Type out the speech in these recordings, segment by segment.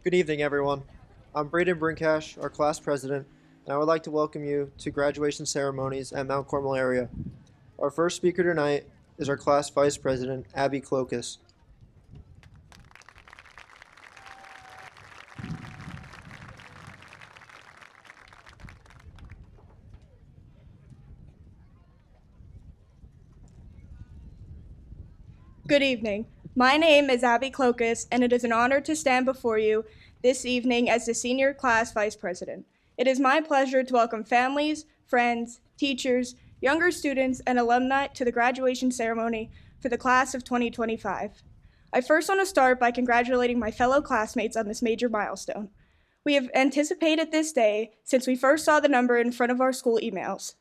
Good evening, everyone. I'm Braden Brinkash, our class president, and I would like to welcome you to graduation ceremonies at Mount Carmel area. Our first speaker tonight is our class vice president, Abby Clokus. Good evening. My name is Abby Clokus, and it is an honor to stand before you this evening as the senior class vice president. It is my pleasure to welcome families, friends, teachers, younger students, and alumni to the graduation ceremony for the class of 2025. I first want to start by congratulating my fellow classmates on this major milestone. We have anticipated this day since we first saw the number in front of our school emails.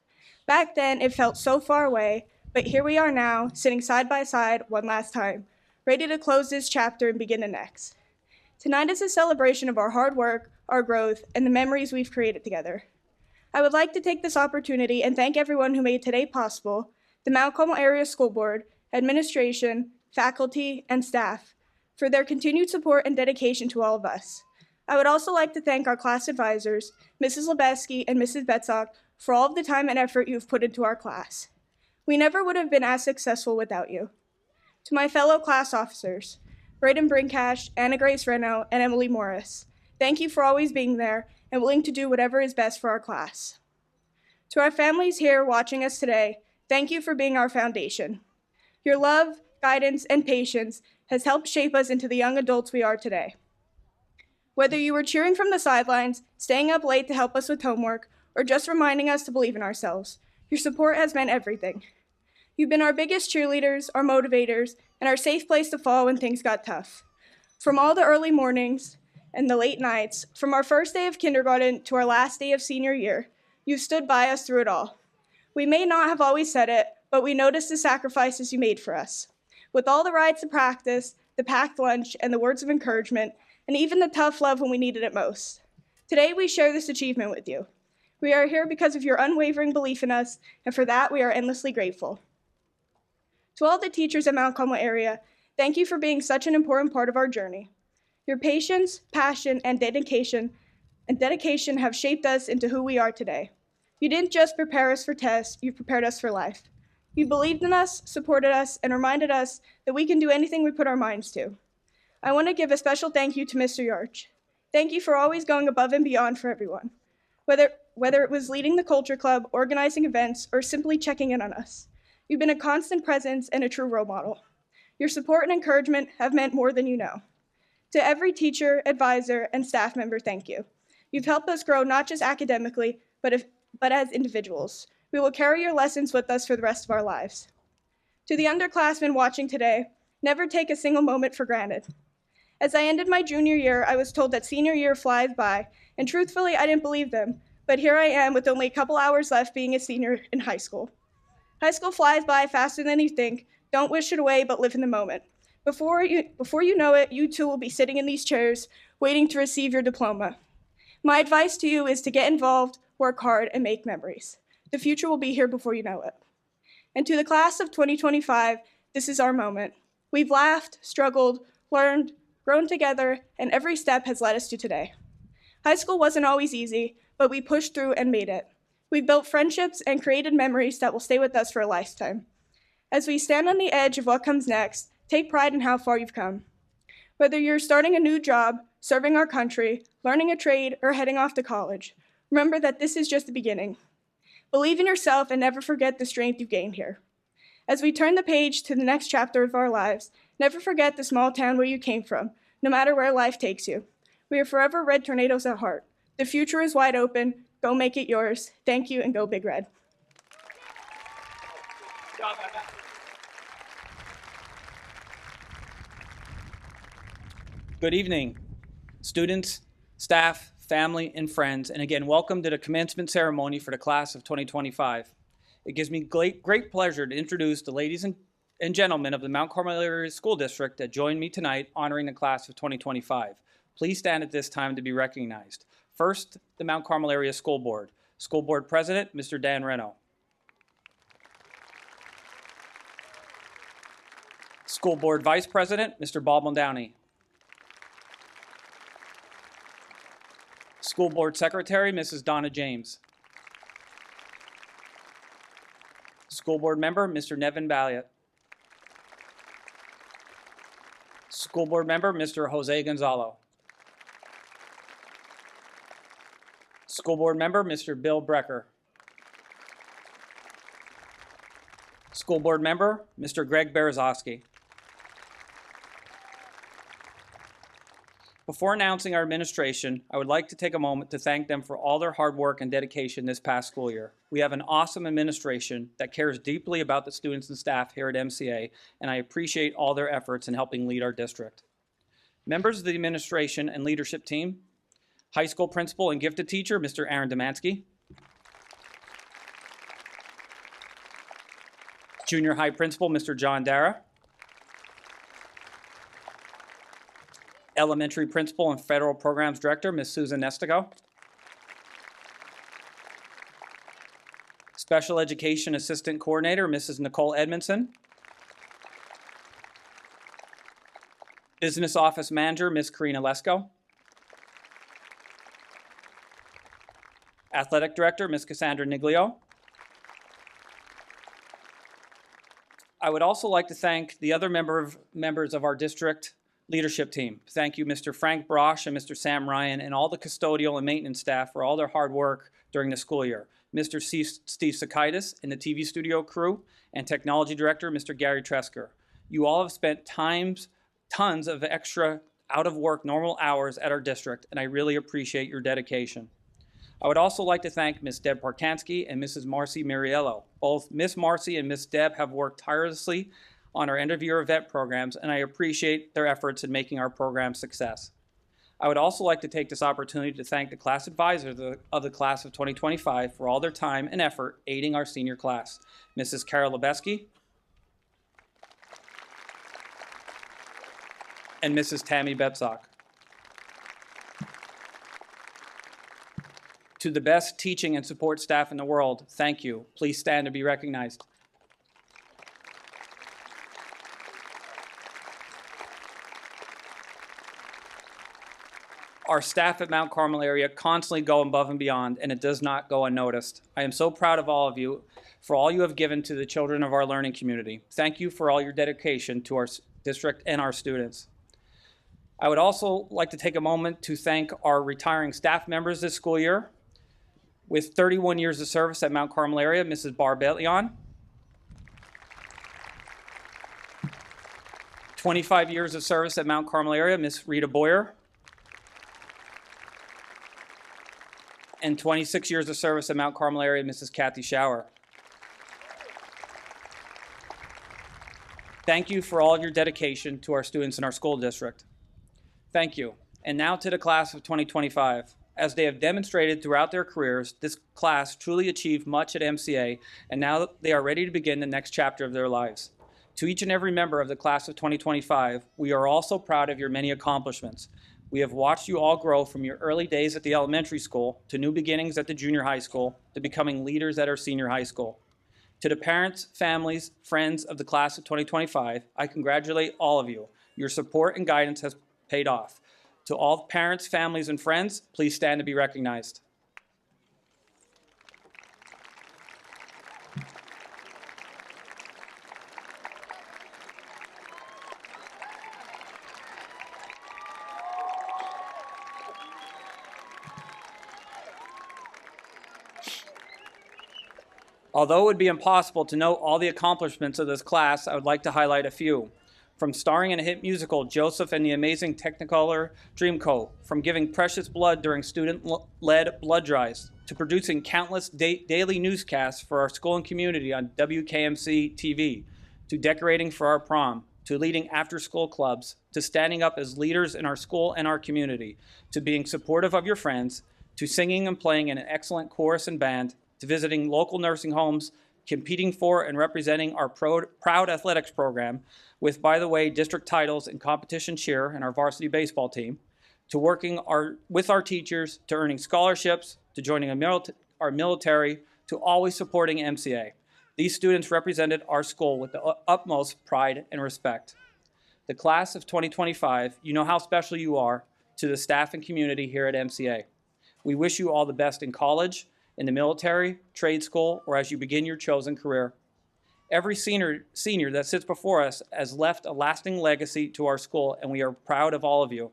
Back then, it felt so far away, but here we are now, sitting side by side one last time, ready to close this chapter and begin the next. Tonight is a celebration of our hard work, our growth, and the memories we've created together. I would like to take this opportunity and thank everyone who made today possible, the Mount Carmel Area School Board, administration, faculty, and staff, for their continued support and dedication to all of us. I would also like to thank our class advisors, Mrs. Lebeski and Mrs. Betzok, for all of the time and effort you've put into our class. We never would have been as successful without you. To my fellow class officers, Braden Brinkash, Anna Grace Reno, and Emily Morris, thank you for always being there and willing to do whatever is best for our class. To our families here watching us today, thank you for being our foundation. Your love, guidance, and patience has helped shape us into the young adults we are today. Whether you were cheering from the sidelines, staying up late to help us with homework, or just reminding us to believe in ourselves, your support has meant everything. You've been our biggest cheerleaders, our motivators, and our safe place to fall when things got tough. From all the early mornings and the late nights, from our first day of kindergarten to our last day of senior year, you've stood by us through it all. We may not have always said it, but we noticed the sacrifices you made for us. With all the rides to practice, the packed lunch, and the words of encouragement, and even the tough love when we needed it most. Today, we share this achievement with you. We are here because of your unwavering belief in us, and for that, we are endlessly grateful. To all the teachers at Mount Carmel area, thank you for being such an important part of our journey. Your patience, passion, and dedication have shaped us into who we are today. You didn't just prepare us for tests, you prepared us for life. You believed in us, supported us, and reminded us that we can do anything we put our minds to. I want to give a special thank you to Mr. Yarch. Thank you for always going above and beyond for everyone. Whether it was leading the culture club, organizing events, or simply checking in on us. You've been a constant presence and a true role model. Your support and encouragement have meant more than you know. To every teacher, advisor, and staff member, thank you. You've helped us grow not just academically, but as individuals. We will carry your lessons with us for the rest of our lives. To the underclassmen watching today, never take a single moment for granted. As I ended my junior year, I was told that senior year flies by, and truthfully, I didn't believe them, but here I am with only a couple hours left being a senior in high school. High school flies by faster than you think. Don't wish it away, but live in the moment. Before you know it, you too will be sitting in these chairs, waiting to receive your diploma. My advice to you is to get involved, work hard, and make memories. The future will be here before you know it. And to the class of 2025, this is our moment. We've laughed, struggled, learned, grown together, and every step has led us to today. High school wasn't always easy, but we pushed through and made it. We've built friendships and created memories that will stay with us for a lifetime. As we stand on the edge of what comes next, take pride in how far you've come. Whether you're starting a new job, serving our country, learning a trade, or heading off to college, remember that this is just the beginning. Believe in yourself and never forget the strength you've gained here. As we turn the page to the next chapter of our lives, never forget the small town where you came from, no matter where life takes you. We are forever Red Tornadoes at heart. The future is wide open. Go make it yours. Thank you, and go Big Red. Good evening, students, staff, family, and friends, and again, welcome to the commencement ceremony for the class of 2025. It gives me great pleasure to introduce the ladies and gentlemen of the Mount Carmel Area School District that join me tonight honoring the class of 2025. Please stand at this time to be recognized. First, the Mount Carmel Area School Board. School Board President, Mr. Dan Reno. School Board Vice President, Mr. Bob Muldowney. School Board Secretary, Mrs. Donna James. School Board Member, Mr. Nevin Balliot. School Board Member, Mr. Jose Gonzalo. School Board Member, Mr. Bill Brecker. School Board Member, Mr. Greg Berezovsky. Before announcing our administration, I would like to take a moment to thank them for all their hard work and dedication this past school year. We have an awesome administration that cares deeply about the students and staff here at MCA, and I appreciate all their efforts in helping lead our district. Members of the administration and leadership team, high school principal and gifted teacher, Mr. Aaron Demansky. Junior high principal, Mr. John Dara. Elementary principal and federal programs director, Ms. Susan Nestigo. Special education assistant coordinator, Mrs. Nicole Edmondson. Business office manager, Ms. Karina Lesko. Athletic director, Ms. Cassandra Niglio. I would also like to thank the other members of our district leadership team. Thank you, Mr. Frank Brosh and Mr. Sam Ryan, and all the custodial and maintenance staff for all their hard work during the school year. Mr. Steve Sakaitis and the TV studio crew, and technology director, Mr. Gary Tresker. You all have spent tons of extra out-of-work normal hours at our district, and I really appreciate your dedication. I would also like to thank Ms. Deb Parkansky and Mrs. Marcy Miriello. Both Ms. Marcy and Ms. Deb have worked tirelessly on our end-of-year event programs, and I appreciate their efforts in making our program a success. I would also like to take this opportunity to thank the class advisors of the class of 2025 for all their time and effort aiding our senior class. Mrs. Carol Lebeski and Mrs. Tammy Betzok. To the best teaching and support staff in the world, thank you. Please stand to be recognized. Our staff at Mount Carmel area constantly go above and beyond, and it does not go unnoticed. I am so proud of all of you for all you have given to the children of our learning community. Thank you for all your dedication to our district and our students. I would also like to take a moment to thank our retiring staff members this school year. With 31 years of service at Mount Carmel area, Mrs. Barb Bellion. 25 years of service at Mount Carmel area, Ms. Rita Boyer. And 26 years of service at Mount Carmel area, Mrs. Kathy Schauer. Thank you for all of your dedication to our students in our school district. Thank you. And now to the class of 2025. As they have demonstrated throughout their careers, this class truly achieved much at MCA, and now they are ready to begin the next chapter of their lives. To each and every member of the class of 2025, we are also proud of your many accomplishments. We have watched you all grow from your early days at the elementary school to new beginnings at the junior high school to becoming leaders at our senior high school. To the parents, families, friends of the class of 2025, I congratulate all of you. Your support and guidance has paid off. To all parents, families, and friends, please stand to be recognized. Although it would be impossible to note all the accomplishments of this class, I would like to highlight a few. From starring in a hit musical, Joseph and the Amazing Technicolor Dreamcoat, from giving precious blood during student-led blood drives, to producing countless daily newscasts for our school and community on WKMC TV, to decorating for our prom, to leading after-school clubs, to standing up as leaders in our school and our community, to being supportive of your friends, to singing and playing in an excellent chorus and band, to visiting local nursing homes, competing for and representing our proud athletics program with, by the way, district titles in competition cheer and our varsity baseball team, to working with our teachers, to earning scholarships, to joining our military, to always supporting MCA. These students represented our school with the utmost pride and respect. The class of 2025, you know how special you are to the staff and community here at MCA. We wish you all the best in college, in the military, trade school, or as you begin your chosen career. Every senior that sits before us has left a lasting legacy to our school, and we are proud of all of you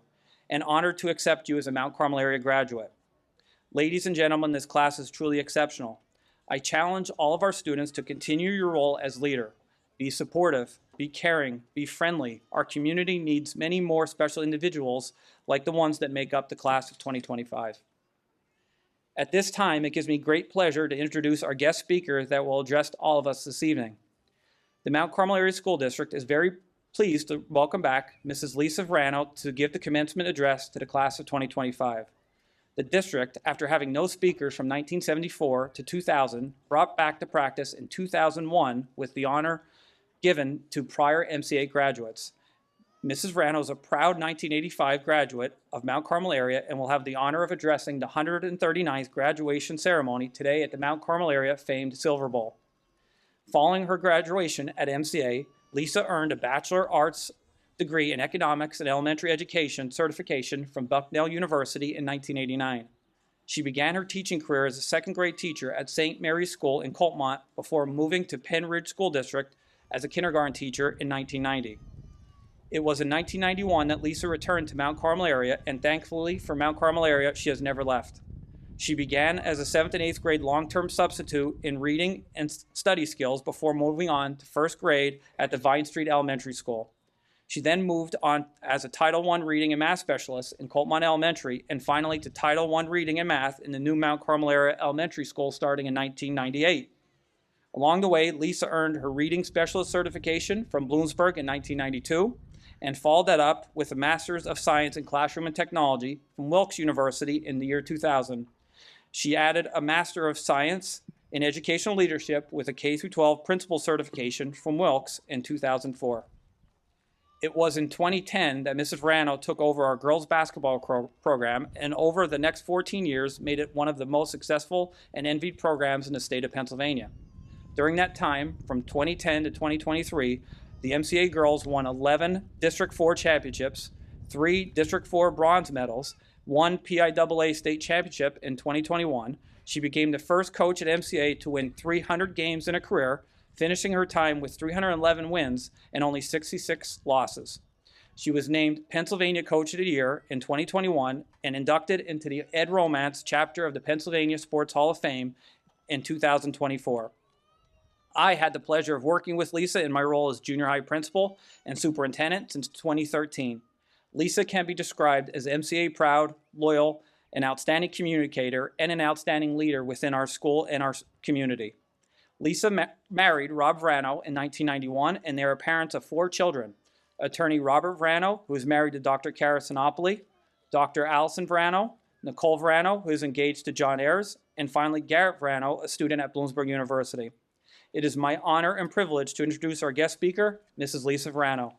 and honored to accept you as a Mount Carmel area graduate. Ladies and gentlemen, this class is truly exceptional. I challenge all of our students to continue your role as leader. Be supportive, be caring, be friendly. Our community needs many more special individuals like the ones that make up the class of 2025. At this time, it gives me great pleasure to introduce our guest speaker that will address all of us this evening. The Mount Carmel Area School District is very pleased to welcome back Mrs. Lisa Verano to give the commencement address to the class of 2025. The district, after having no speakers from 1974 to 2000, brought back the practice in 2001 with the honor given to prior MCA graduates. Mrs. Verano is a proud 1985 graduate of Mount Carmel area and will have the honor of addressing the 139th graduation ceremony today at the Mount Carmel area famed Silver Bowl. Following her graduation at MCA, Lisa earned a Bachelor of Arts degree in Economics and Elementary Education certification from Bucknell University in 1989. She began her teaching career as a second grade teacher at St. Mary's School in Coltmont before moving to Penn Ridge School District as a kindergarten teacher in 1990. It was in 1991 that Lisa returned to Mount Carmel area, and thankfully for Mount Carmel area, she has never left. She began as a 7th and 8th grade long-term substitute in reading and study skills before moving on to 1st grade at the Vine Street Elementary School. She then moved on as a Title I reading and math specialist in Coltmont Elementary, and finally to Title I reading and math in the new Mount Carmel area Elementary School starting in 1998. Along the way, Lisa earned her reading specialist certification from Bloomsburg in 1992 and followed that up with a Master's of Science in Classroom and Technology from Wilkes University in the year 2000. She added a Master of Science in Educational Leadership with a K-12 Principal certification from Wilkes in 2004. It was in 2010 that Mrs. Verano took over our girls basketball program, and over the next 14 years made it one of the most successful and envied programs in the state of Pennsylvania. During that time, from 2010 to 2023, the MCA girls won 11 District 4 championships, 3 District 4 bronze medals, 1 PIAA state championship in 2021. She became the first coach at MCA to win 300 games in a career, finishing her time with 311 wins and only 66 losses. She was named Pennsylvania Coach of the Year in 2021 and inducted into the Ed Romance chapter of the Pennsylvania Sports Hall of Fame in 2024. I had the pleasure of working with Lisa in my role as junior high principal and superintendent since 2013. Lisa can be described as MCA proud, loyal, an outstanding communicator, and an outstanding leader within our school and our community. Lisa married Rob Verano in 1991, and they are parents of 4 children. Attorney Robert Verano, who is married to Dr. Cara Sinopoli, Dr. Allison Verano, Nicole Verano, who is engaged to John Ayers, and finally Garrett Verano, a student at Bloomsburg University. It is my honor and privilege to introduce our guest speaker, Mrs. Lisa Verano.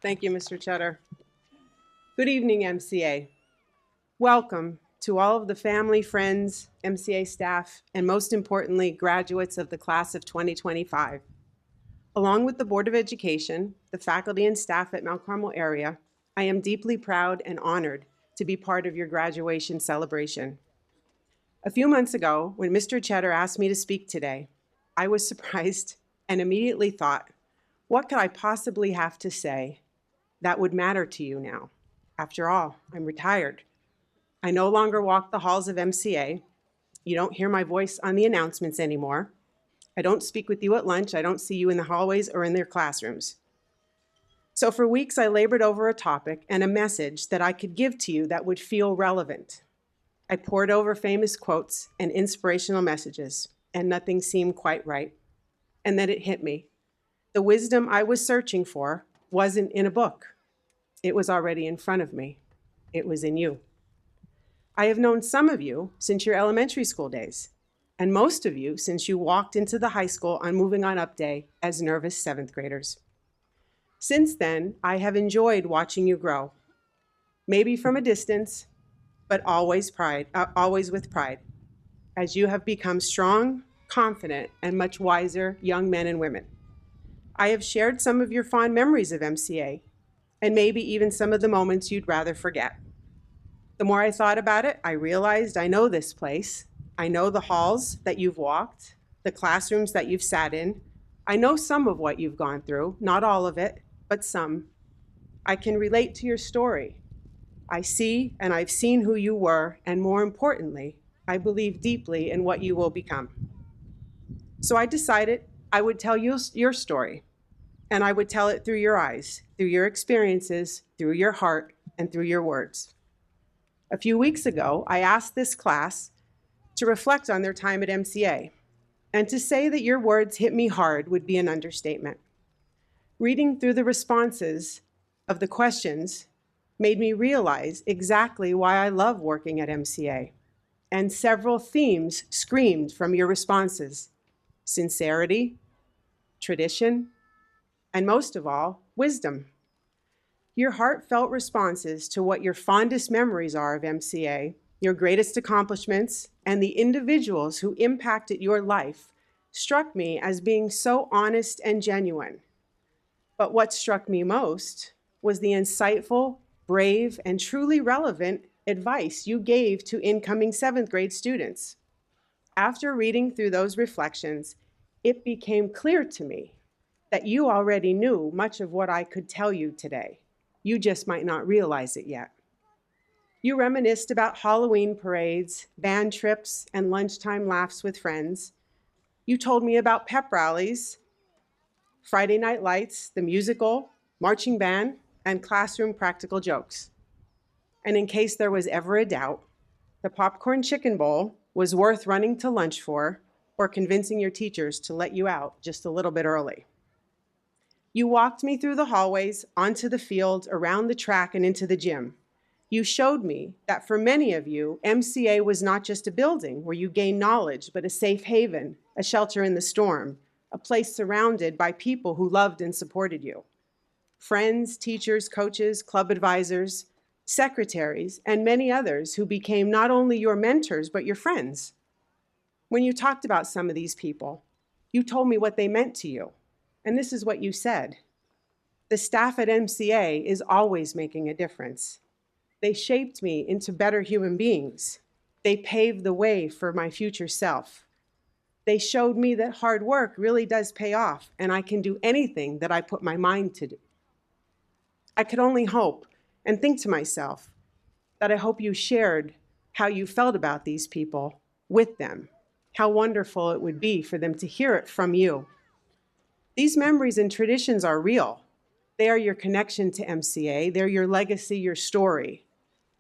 Thank you, Mr. Cheddar. Good evening, MCA. Welcome to all of the family, friends, MCA staff, and most importantly, graduates of the class of 2025. Along with the Board of Education, the faculty and staff at Mount Carmel area, I am deeply proud and honored to be part of your graduation celebration. A few months ago, when Mr. Cheddar asked me to speak today, I was surprised and immediately thought, what could I possibly have to say that would matter to you now? After all, I'm retired. I no longer walk the halls of MCA. You don't hear my voice on the announcements anymore. I don't speak with you at lunch. I don't see you in the hallways or in their classrooms. So for weeks, I labored over a topic and a message that I could give to you that would feel relevant. I pored over famous quotes and inspirational messages, and nothing seemed quite right. And then it hit me. The wisdom I was searching for wasn't in a book. It was already in front of me. It was in you. I have known some of you since your elementary school days, and most of you since you walked into the high school on Moving On Up Day as nervous 7th graders. Since then, I have enjoyed watching you grow, maybe from a distance, but always with pride, as you have become strong, confident, and much wiser young men and women. I have shared some of your fond memories of MCA, and maybe even some of the moments you'd rather forget. The more I thought about it, I realized I know this place. I know the halls that you've walked, the classrooms that you've sat in. I know some of what you've gone through, not all of it, but some. I can relate to your story. I see and I've seen who you were, and more importantly, I believe deeply in what you will become. So I decided I would tell you your story, and I would tell it through your eyes, through your experiences, through your heart, and through your words. A few weeks ago, I asked this class to reflect on their time at MCA, and to say that your words hit me hard would be an understatement. Reading through the responses of the questions made me realize exactly why I love working at MCA, and several themes screamed from your responses: sincerity, tradition, and most of all, wisdom. Your heartfelt responses to what your fondest memories are of MCA, your greatest accomplishments, and the individuals who impacted your life struck me as being so honest and genuine. But what struck me most was the insightful, brave, and truly relevant advice you gave to incoming 7th grade students. After reading through those reflections, it became clear to me that you already knew much of what I could tell you today. You just might not realize it yet. You reminisced about Halloween parades, band trips, and lunchtime laughs with friends. You told me about pep rallies, Friday Night Lights, the musical, marching band, and classroom practical jokes. And in case there was ever a doubt, the popcorn chicken bowl was worth running to lunch for, or convincing your teachers to let you out just a little bit early. You walked me through the hallways, onto the field, around the track, and into the gym. You showed me that for many of you, MCA was not just a building where you gained knowledge, but a safe haven, a shelter in the storm, a place surrounded by people who loved and supported you. Friends, teachers, coaches, club advisors, secretaries, and many others who became not only your mentors, but your friends. When you talked about some of these people, you told me what they meant to you. And this is what you said: the staff at MCA is always making a difference. They shaped me into better human beings. They paved the way for my future self. They showed me that hard work really does pay off, and I can do anything that I put my mind to do. I could only hope and think to myself that I hope you shared how you felt about these people with them, how wonderful it would be for them to hear it from you. These memories and traditions are real. They are your connection to MCA. They're your legacy, your story.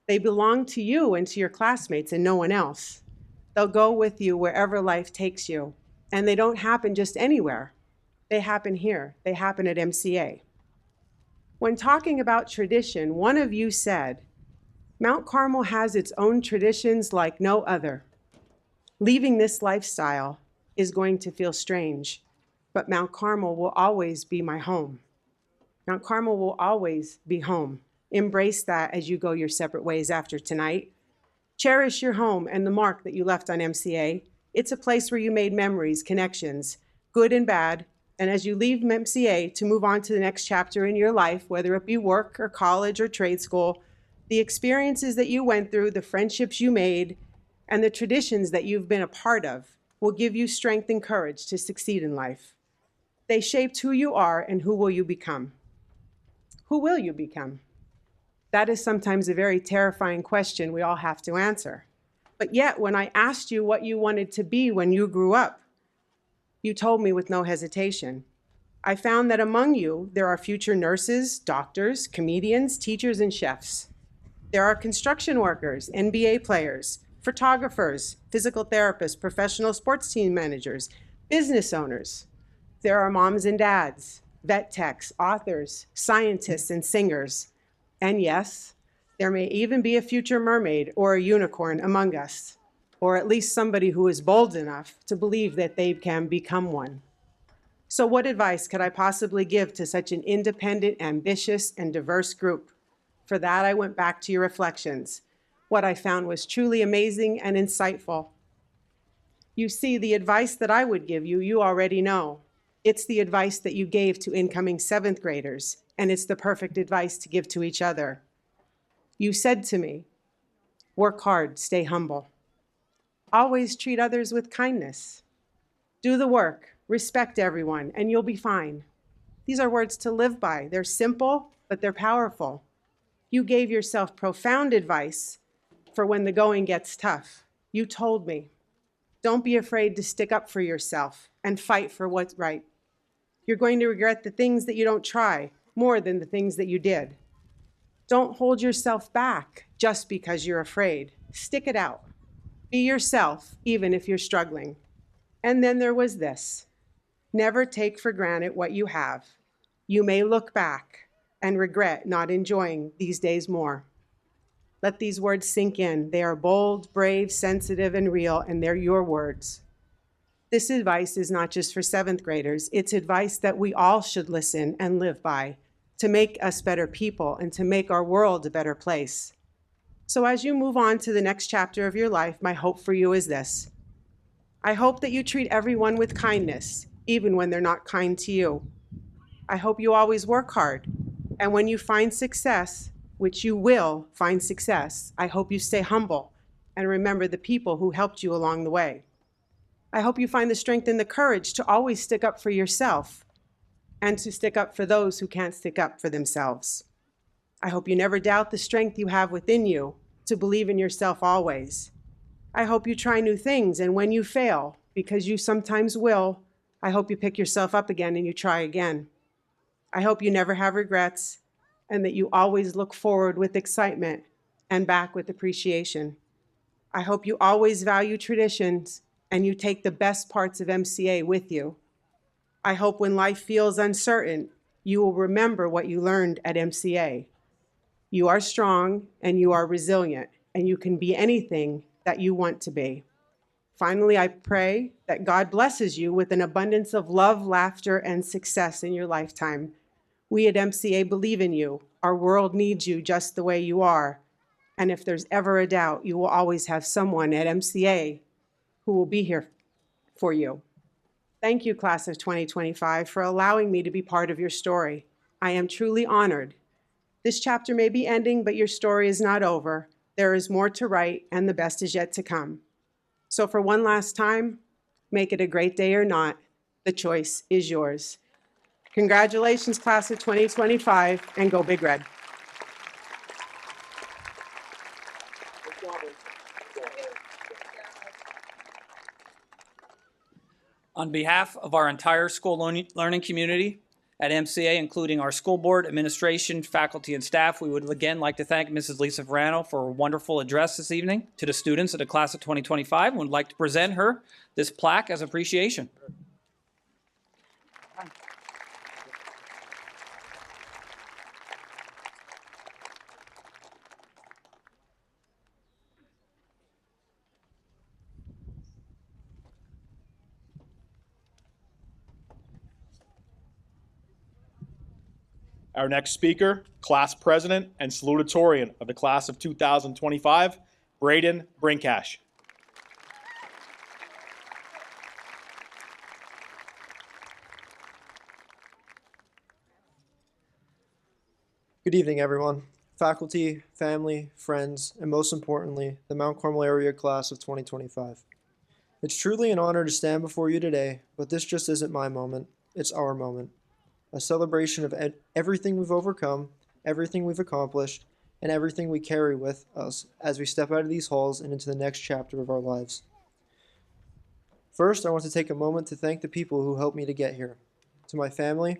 They belong to you and to your classmates and no one else. They'll go with you wherever life takes you. And they don't happen just anywhere. They happen here. They happen at MCA. When talking about tradition, one of you said, Mount Carmel has its own traditions like no other. Leaving this lifestyle is going to feel strange, but Mount Carmel will always be my home. Mount Carmel will always be home. Embrace that as you go your separate ways after tonight. Cherish your home and the mark that you left on MCA. It's a place where you made memories, connections, good and bad. And as you leave MCA to move on to the next chapter in your life, whether it be work or college or trade school, the experiences that you went through, the friendships you made, and the traditions that you've been a part of will give you strength and courage to succeed in life. They shaped who you are, and who will you become? Who will you become? That is sometimes a very terrifying question we all have to answer. But yet, when I asked you what you wanted to be when you grew up, you told me with no hesitation. I found that among you, there are future nurses, doctors, comedians, teachers, and chefs. There are construction workers, NBA players, photographers, physical therapists, professional sports team managers, business owners. There are moms and dads, vet techs, authors, scientists, and singers. And yes, there may even be a future mermaid or a unicorn among us, or at least somebody who is bold enough to believe that they can become one. So what advice could I possibly give to such an independent, ambitious, and diverse group? For that, I went back to your reflections. What I found was truly amazing and insightful. You see, the advice that I would give you, you already know. It's the advice that you gave to incoming 7th graders, and it's the perfect advice to give to each other. You said to me, work hard, stay humble. Always treat others with kindness. Do the work, respect everyone, and you'll be fine. These are words to live by. They're simple, but they're powerful. You gave yourself profound advice for when the going gets tough. You told me, don't be afraid to stick up for yourself and fight for what's right. You're going to regret the things that you don't try more than the things that you did. Don't hold yourself back just because you're afraid. Stick it out. Be yourself, even if you're struggling. And then there was this. Never take for granted what you have. You may look back and regret not enjoying these days more. Let these words sink in. They are bold, brave, sensitive, and real, and they're your words. This advice is not just for 7th graders. It's advice that we all should listen and live by to make us better people and to make our world a better place. So as you move on to the next chapter of your life, my hope for you is this. I hope that you treat everyone with kindness, even when they're not kind to you. I hope you always work hard. And when you find success, which you will find success, I hope you stay humble and remember the people who helped you along the way. I hope you find the strength and the courage to always stick up for yourself and to stick up for those who can't stick up for themselves. I hope you never doubt the strength you have within you to believe in yourself always. I hope you try new things, and when you fail, because you sometimes will, I hope you pick yourself up again and you try again. I hope you never have regrets and that you always look forward with excitement and back with appreciation. I hope you always value traditions and you take the best parts of MCA with you. I hope when life feels uncertain, you will remember what you learned at MCA. You are strong and you are resilient, and you can be anything that you want to be. Finally, I pray that God blesses you with an abundance of love, laughter, and success in your lifetime. We at MCA believe in you. Our world needs you just the way you are. And if there's ever a doubt, you will always have someone at MCA who will be here for you. Thank you, class of 2025, for allowing me to be part of your story. I am truly honored. This chapter may be ending, but your story is not over. There is more to write, and the best is yet to come. So for one last time, make it a great day or not, the choice is yours. Congratulations, class of 2025, and go Big Red. On behalf of our entire school learning community at MCA, including our school board, administration, faculty, and staff, we would again like to thank Mrs. Lisa Verano for a wonderful address this evening to the students of the class of 2025, and would like to present her this plaque as appreciation. Our next speaker, class president and salutatorian of the class of 2025, Braden Brinkash. Good evening, everyone. Faculty, family, friends, and most importantly, the Mount Carmel area class of 2025. It's truly an honor to stand before you today, but this just isn't my moment, it's our moment. A celebration of everything we've overcome, everything we've accomplished, and everything we carry with us as we step out of these halls and into the next chapter of our lives. First, I want to take a moment to thank the people who helped me to get here. To my family,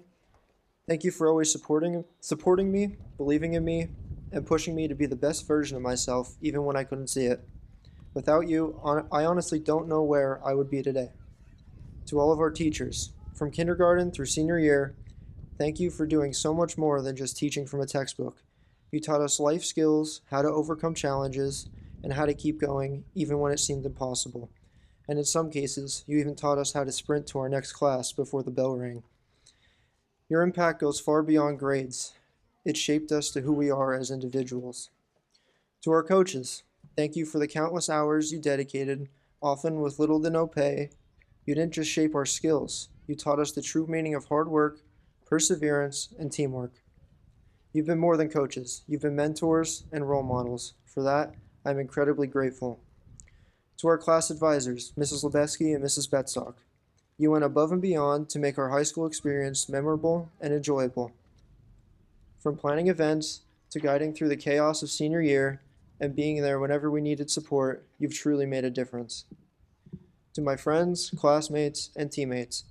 thank you for always supporting me, believing in me, and pushing me to be the best version of myself, even when I couldn't see it. Without you, I honestly don't know where I would be today. To all of our teachers, from kindergarten through senior year, thank you for doing so much more than just teaching from a textbook. You taught us life skills, how to overcome challenges, and how to keep going even when it seemed impossible. And in some cases, you even taught us how to sprint to our next class before the bell rang. Your impact goes far beyond grades. It shaped us to who we are as individuals. To our coaches, thank you for the countless hours you dedicated, often with little to no pay. You didn't just shape our skills, You taught us the true meaning of hard work, perseverance, and teamwork. You've been more than coaches. You've been mentors and role models. For that, I'm incredibly grateful. To our class advisors, Mrs. Lebeski and Mrs. Betzock, you went above and beyond to make our high school experience memorable and enjoyable. From planning events to guiding through the chaos of senior year and being there whenever we needed support, you've truly made a difference. To my friends, classmates, and teammates,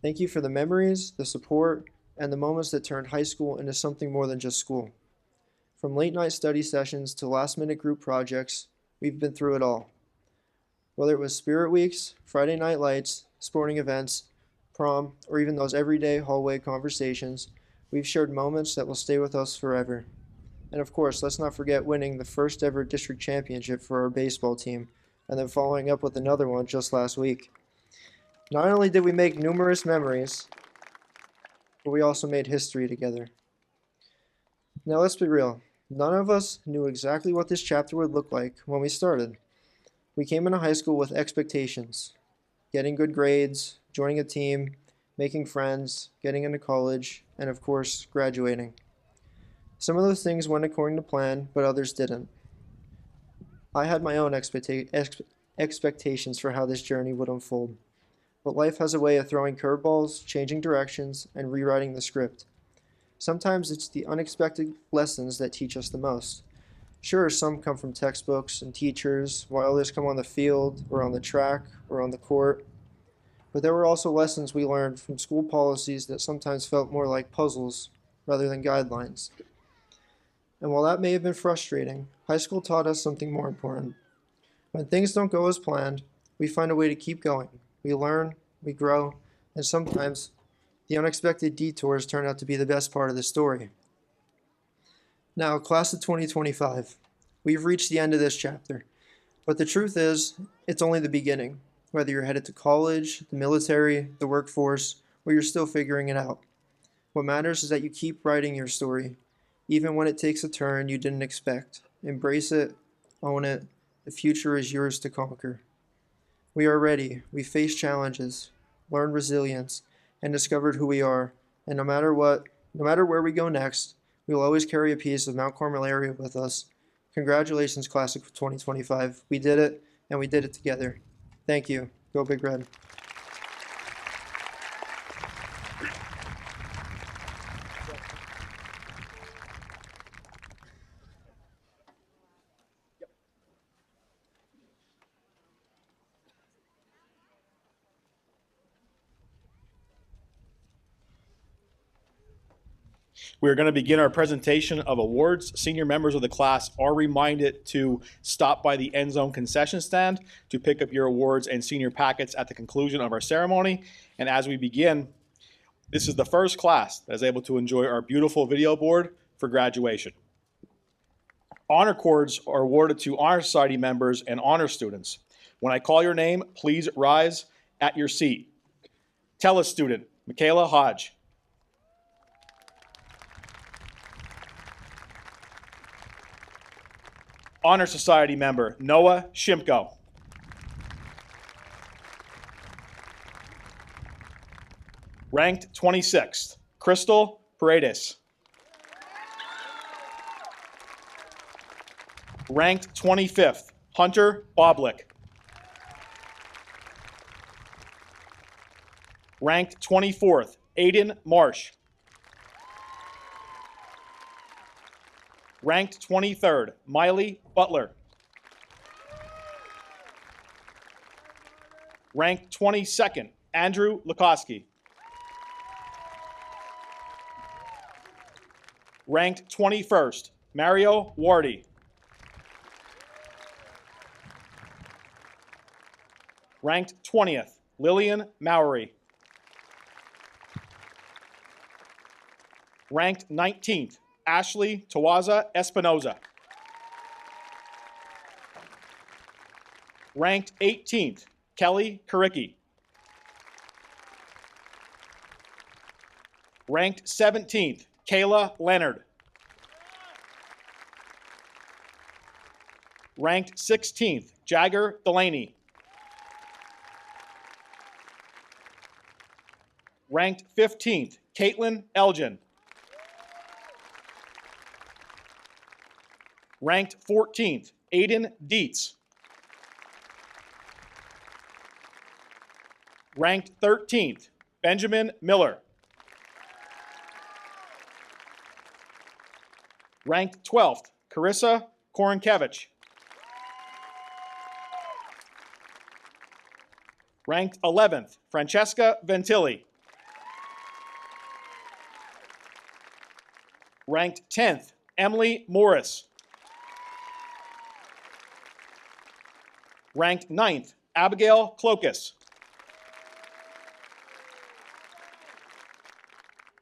thank you for the memories, the support, and the moments that turned high school into something more than just school. From late night study sessions to last minute group projects, we've been through it all. Whether it was spirit weeks, Friday night lights, sporting events, prom, or even those everyday hallway conversations, we've shared moments that will stay with us forever. And of course, let's not forget winning the first ever district championship for our baseball team, and then following up with another one just last week. Not only did we make numerous memories, but we also made history together. Now let's be real. None of us knew exactly what this chapter would look like when we started. We came into high school with expectations. Getting good grades, joining a team, making friends, getting into college, and of course, graduating. Some of those things went according to plan, but others didn't. I had my own expectations for how this journey would unfold. But life has a way of throwing curveballs, changing directions, and rewriting the script. Sometimes it's the unexpected lessons that teach us the most. Sure, some come from textbooks and teachers, while others come on the field, or on the track, or on the court. But there were also lessons we learned from school policies that sometimes felt more like puzzles rather than guidelines. And while that may have been frustrating, high school taught us something more important. When things don't go as planned, we find a way to keep going. We learn, we grow, and sometimes the unexpected detours turn out to be the best part of the story. Now, class of 2025, we've reached the end of this chapter. But the truth is, it's only the beginning. Whether you're headed to college, the military, the workforce, or you're still figuring it out. What matters is that you keep writing your story, even when it takes a turn you didn't expect. Embrace it, own it. The future is yours to conquer. We are ready. We faced challenges, learned resilience, and discovered who we are. And no matter where we go next, we will always carry a piece of Mount Carmel area with us. Congratulations, class of 2025. We did it, and we did it together. Thank you. Go Big Red. We are going to begin our presentation of awards. Senior members of the class are reminded to stop by the end zone concession stand to pick up your awards and senior packets at the conclusion of our ceremony. And as we begin, this is the first class that is able to enjoy our beautiful video board for graduation. Honor cords are awarded to Honor Society members and honor students. When I call your name, please rise at your seat. TELUS student, Michaela Hodge. Honor Society member, Noah Shimko. Ranked 26th, Crystal Paredes. Ranked 25th, Hunter Boblick. Ranked 24th, Aiden Marsh. Ranked 23rd, Miley Butler. Ranked 22nd, Andrew Lukoski. Ranked 21st, Mario Wardy. Ranked 20th, Lillian Mowry. Ranked 19th, Ashley Tawaza Espinoza. Ranked 18th, Kelly Karicki. Ranked 17th, Kayla Leonard. Ranked 16th, Jagger Delaney. Ranked 15th, Caitlin Elgin. Ranked 14th, Aiden Dietz. Ranked 13th, Benjamin Miller. Ranked 12th, Carissa Korenkevich. Ranked 11th, Francesca Ventilli. Ranked 10th, Emily Morris. Ranked 9th, Abigail Clokus.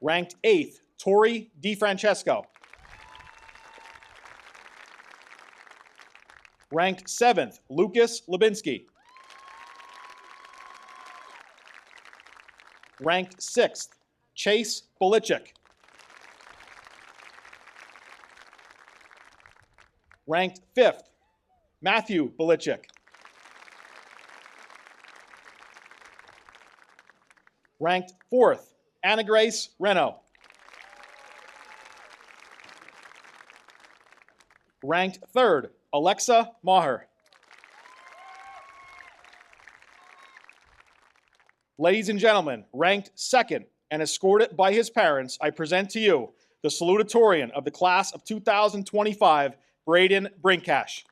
Ranked 8th, Tori DiFrancesco. Ranked 7th, Lucas Lubinsky. Ranked 6th, Chase Bolichik. Ranked 5th, Matthew Bolichik. Ranked 4th, Anna Grace Reno. Ranked 3rd, Alexa Maher. Ladies and gentlemen, ranked 2nd and escorted by his parents, I present to you the Salutorian of the class of 2025, Braden Brinkash.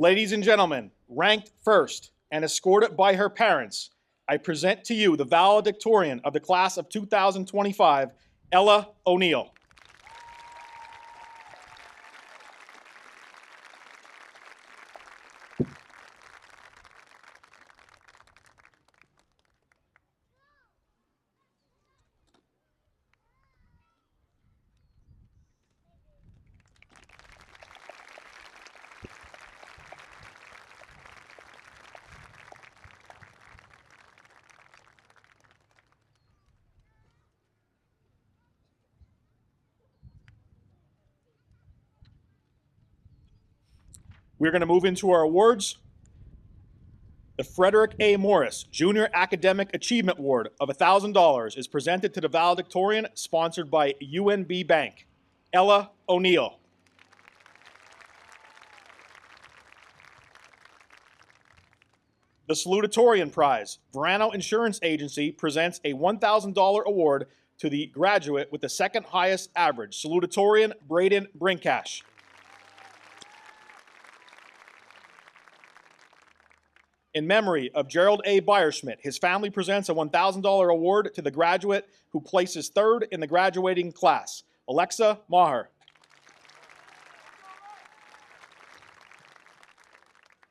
Ladies and gentlemen, ranked 1st and escorted by her parents, I present to you the valedictorian of the class of 2025, Ella O'Neill. We're going to move into our awards. The Frederick A. Morris Junior Academic Achievement Award of $1,000 is presented to the valedictorian, sponsored by UNB Bank, Ella O'Neill. The Salutorian Prize, Verano Insurance Agency presents a $1,000 award to the graduate with the second highest average, Salutorian Braden Brinkash. In memory of Gerald A. Beyerschmidt, his family presents a $1,000 award to the graduate who places 3rd in the graduating class, Alexa Maher.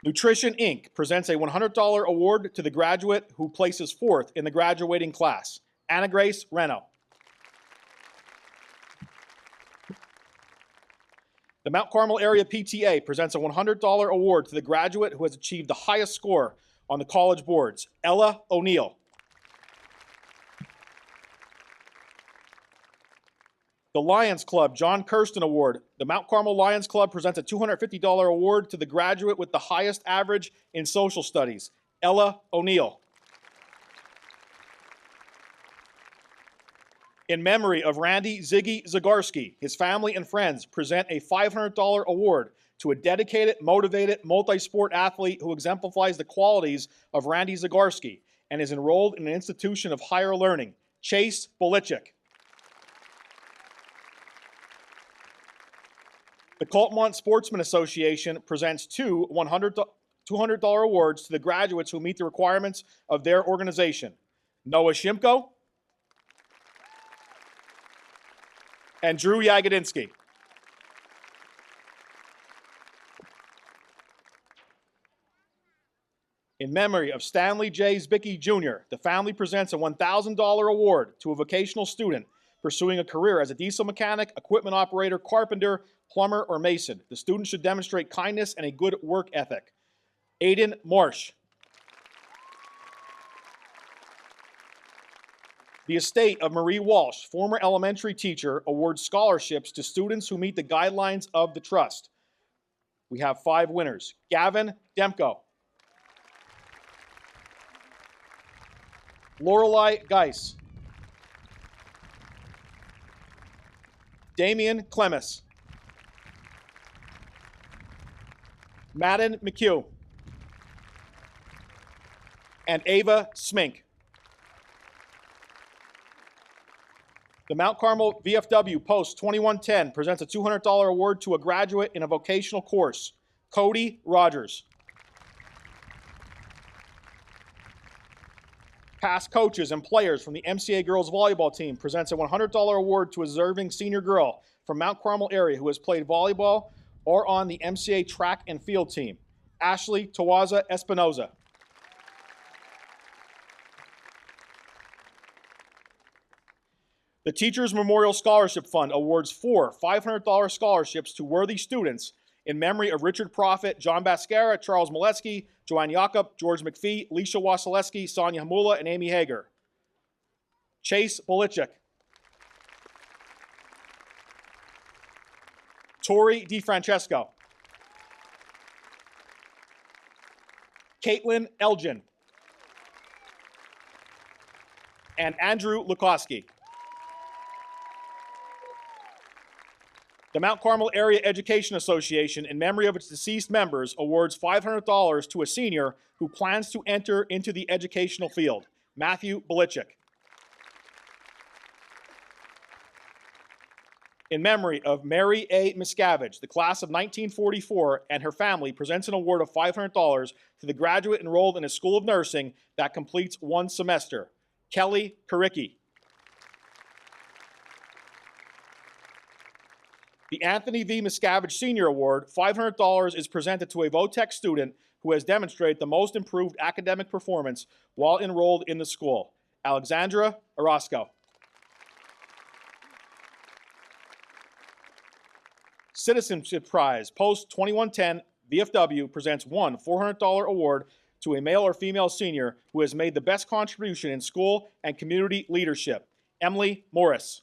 Nutrition Inc. presents a $100 award to the graduate who places 4th in the graduating class, Anna Grace Reno. The Mount Carmel Area PTA presents a $100 award to the graduate who has achieved the highest score on the college boards, Ella O'Neill. The Lions Club John Kirsten Award. The Mount Carmel Lions Club presents a $250 award to the graduate with the highest average in social studies, Ella O'Neill. In memory of Randy Ziggy Zagarski, his family and friends present a $500 award to a dedicated, motivated, multi-sport athlete who exemplifies the qualities of Randy Zagarski and is enrolled in an institution of higher learning, Chase Bolichik. The Coltmont Sportsman Association presents two $200 awards to the graduates who meet the requirements of their organization, Noah Shimko and Drew Yagodinsky. In memory of Stanley J. Zbicki Jr., the family presents a $1,000 award to a vocational student pursuing a career as a diesel mechanic, equipment operator, carpenter, plumber, or mason. The student should demonstrate kindness and a good work ethic. Aiden Marsh. The estate of Marie Walsh, former elementary teacher, awards scholarships to students who meet the guidelines of the trust. We have 5 winners. Gavin Demko. Lorelei Geis. Damian Clemis. Madden McHugh. And Ava Smink. The Mount Carmel VFW Post 2110 presents a $200 award to a graduate in a vocational course, Cody Rogers. Past coaches and players from the MCA girls volleyball team presents a $100 award to a deserving senior girl from Mount Carmel area who has played volleyball or on the MCA track and field team, Ashley Tawaza Espinoza. The Teachers Memorial Scholarship Fund awards 4 $500 scholarships to worthy students in memory of Richard Profit, John Bascara, Charles Molesky, Joanne Jakob, George McPhee, Leisha Wasilewski, Sonia Hamula, and Amy Hager. Chase Bolichik. Tori DiFrancesco. Caitlin Elgin. And Andrew Lukoski. The Mount Carmel Area Education Association, in memory of its deceased members, awards $500 to a senior who plans to enter into the educational field, Matthew Belichick. In memory of Mary A. Miscavige, the class of 1944, and her family presents an award of $500 to the graduate enrolled in a school of nursing that completes 1 semester, Kelly Karicki. The Anthony V. Miscavige Senior Award, $500, is presented to a VOTEC student who has demonstrated the most improved academic performance while enrolled in the school, Alexandra Orozco. Citizenship Prize, Post 2110 VFW presents 1 $400 award to a male or female senior who has made the best contribution in school and community leadership, Emily Morris.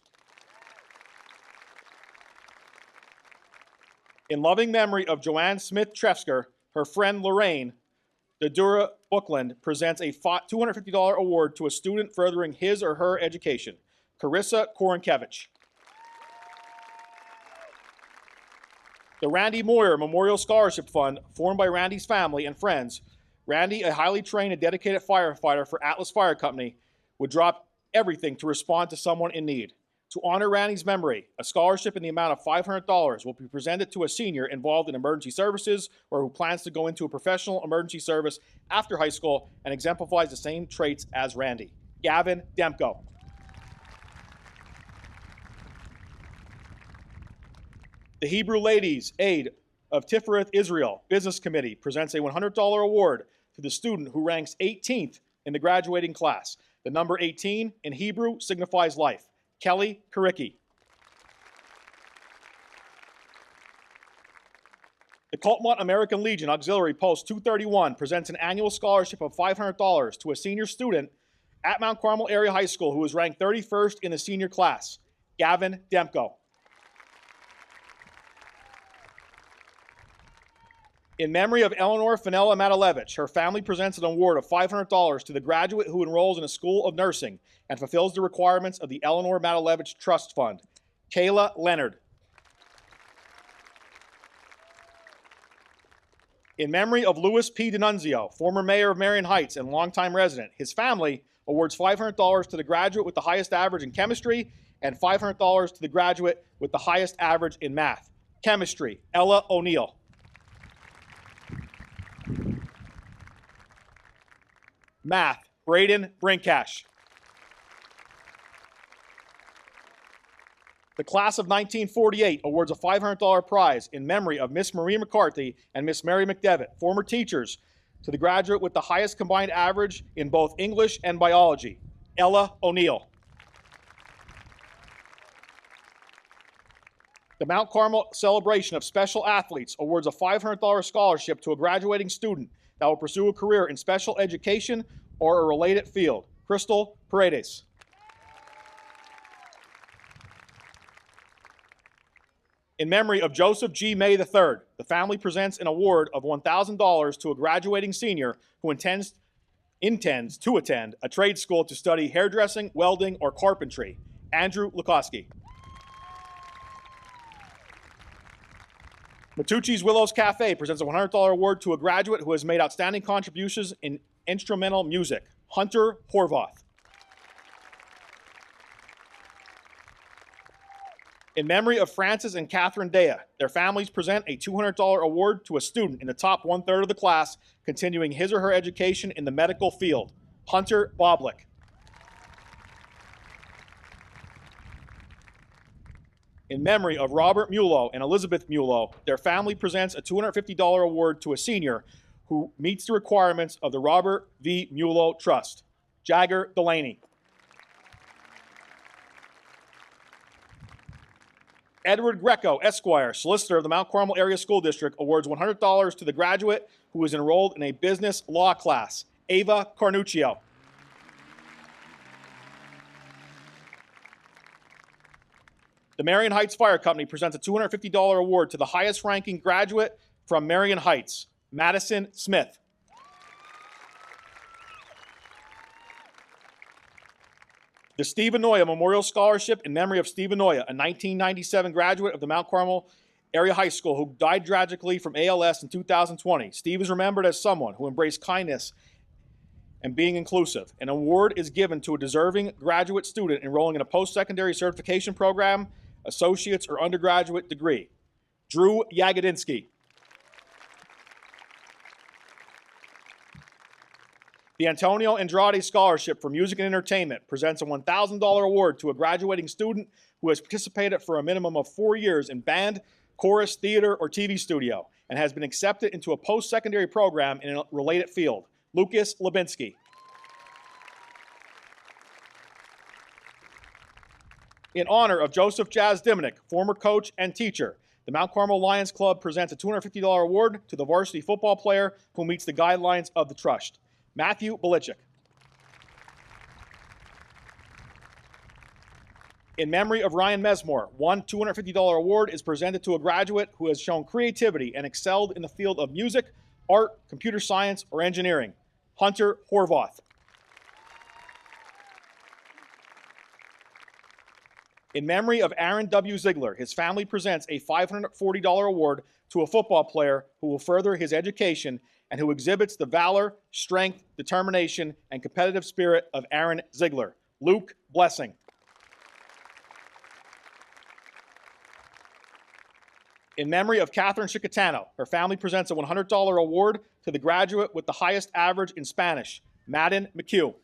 In loving memory of Joanne Smith-Trefsker, her friend Lorraine, the Dura Bookland presents a $250 award to a student furthering his or her education, Carissa Korenkevich. The Randy Moyer Memorial Scholarship Fund, formed by Randy's family and friends. Randy, a highly trained and dedicated firefighter for Atlas Fire Company, would drop everything to respond to someone in need. To honor Randy's memory, a scholarship in the amount of $500 will be presented to a senior involved in emergency services or who plans to go into a professional emergency service after high school and exemplifies the same traits as Randy. Gavin Demko. The Hebrew Ladies Aid of Tifereth Israel Business Committee presents a $100 award to the student who ranks 18th in the graduating class. The number 18 in Hebrew signifies life. Kelly Karicki. The Coltmont American Legion Auxiliary Post 231 presents an annual scholarship of $500 to a senior student at Mount Carmel Area High School who is ranked 31st in the senior class, Gavin Demko. In memory of Eleanor Finella Matalevich, her family presents an award of $500 to the graduate who enrolls in a school of nursing and fulfills the requirements of the Eleanor Matalevich Trust Fund, Kayla Leonard. In memory of Louis P. D'Annunzio, former mayor of Marion Heights and longtime resident, his family awards $500 to the graduate with the highest average in chemistry and $500 to the graduate with the highest average in math. Chemistry, Ella O'Neill. Math, Braden Brinkash. The class of 1948 awards a $500 prize in memory of Miss Marie McCarthy and Miss Mary McDevitt, former teachers to the graduate with the highest combined average in both English and biology, Ella O'Neill. The Mount Carmel Celebration of Special Athletes awards a $500 scholarship to a graduating student that will pursue a career in special education or a related field, Crystal Paredes. In memory of Joseph G. May III, the family presents an award of $1,000 to a graduating senior who intends to attend a trade school to study hairdressing, welding, or carpentry, Andrew Lukoski. Matucci's Willows Cafe presents a $100 award to a graduate who has made outstanding contributions in instrumental music, Hunter Horvath. In memory of Francis and Catherine Dea, their families present a $200 award to a student in the top one-third of the class continuing his or her education in the medical field, Hunter Boblick. In memory of Robert Mulo and Elizabeth Mulo, their family presents a $250 award to a senior who meets the requirements of the Robert V. Mulo Trust, Jagger Delaney. Edward Greco, Esquire, solicitor of the Mount Carmel Area School District, awards $100 to the graduate who is enrolled in a business law class, Ava Carnuccio. The Marion Heights Fire Company presents a $250 award to the highest-ranking graduate from Marion Heights, Madison Smith. The Steve Anoya Memorial Scholarship in memory of Steve Anoya, a 1997 graduate of the Mount Carmel Area High School who died tragically from ALS in 2020. Steve is remembered as someone who embraced kindness and being inclusive. An award is given to a deserving graduate student enrolling in a post-secondary certification program, associate's or undergraduate degree. Drew Yagodinsky. The Antonio Andrade Scholarship for Music and Entertainment presents a $1,000 award to a graduating student who has participated for a minimum of 4 years in band, chorus, theater, or TV studio, and has been accepted into a post-secondary program in a related field, Lucas Lubinsky. In honor of Joseph Jazz Diminick, former coach and teacher, the Mount Carmel Lions Club presents a $250 award to the varsity football player who meets the guidelines of the trust, Matthew Belichick. In memory of Ryan Mesmore, one $250 award is presented to a graduate who has shown creativity and excelled in the field of music, art, computer science, or engineering, Hunter Horvath. In memory of Aaron W. Ziegler, his family presents a $540 award to a football player who will further his education and who exhibits the valor, strength, determination, and competitive spirit of Aaron Ziegler, Luke Blessing. In memory of Catherine Chicatano, her family presents a $100 award to the graduate with the highest average in Spanish, Madden McHugh.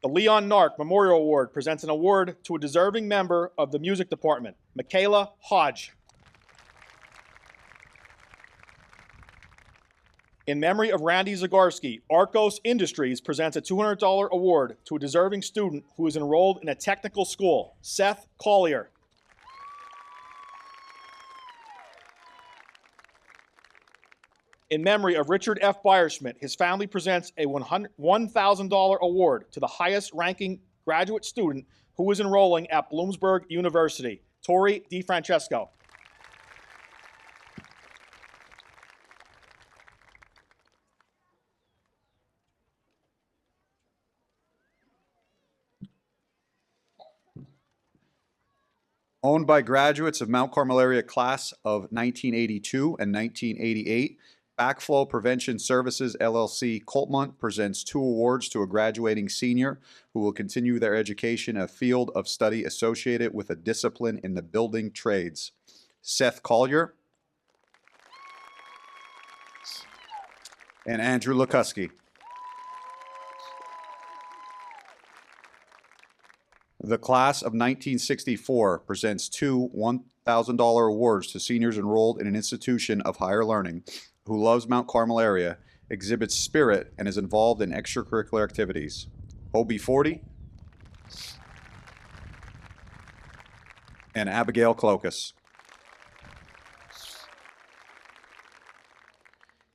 The Leon Nark Memorial Award presents an award to a deserving member of the music department, Michaela Hodge. In memory of Randy Zagarsky, Arcos Industries presents a $200 award to a deserving student who is enrolled in a technical school, Seth Collier. In memory of Richard F. Beyerschmidt, his family presents a $1,000 award to the highest-ranking graduate student who is enrolling at Bloomsburg University, Tori DeFrancesco. Owned by graduates of Mount Carmel Area class of 1982 and 1988, Backflow Prevention Services LLC Coltmont presents 2 awards to a graduating senior who will continue their education in a field of study associated with a discipline in the building trades. Seth Collier and Andrew Lukoski. The class of 1964 presents 2 $1,000 awards to seniors enrolled in an institution of higher learning who loves Mount Carmel area, exhibits spirit, and is involved in extracurricular activities. OB40 and Abigail Clokus.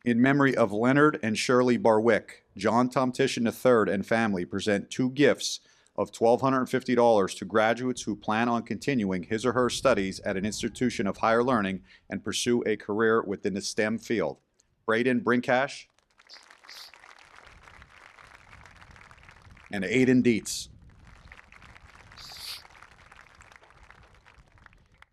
In memory of Leonard and Shirley Barwick, John Tomtitian III and family present 2 gifts of $1,250 to graduates who plan on continuing his or her studies at an institution of higher learning and pursue a career within the STEM field. Braden Brinkash and Aiden Dietz.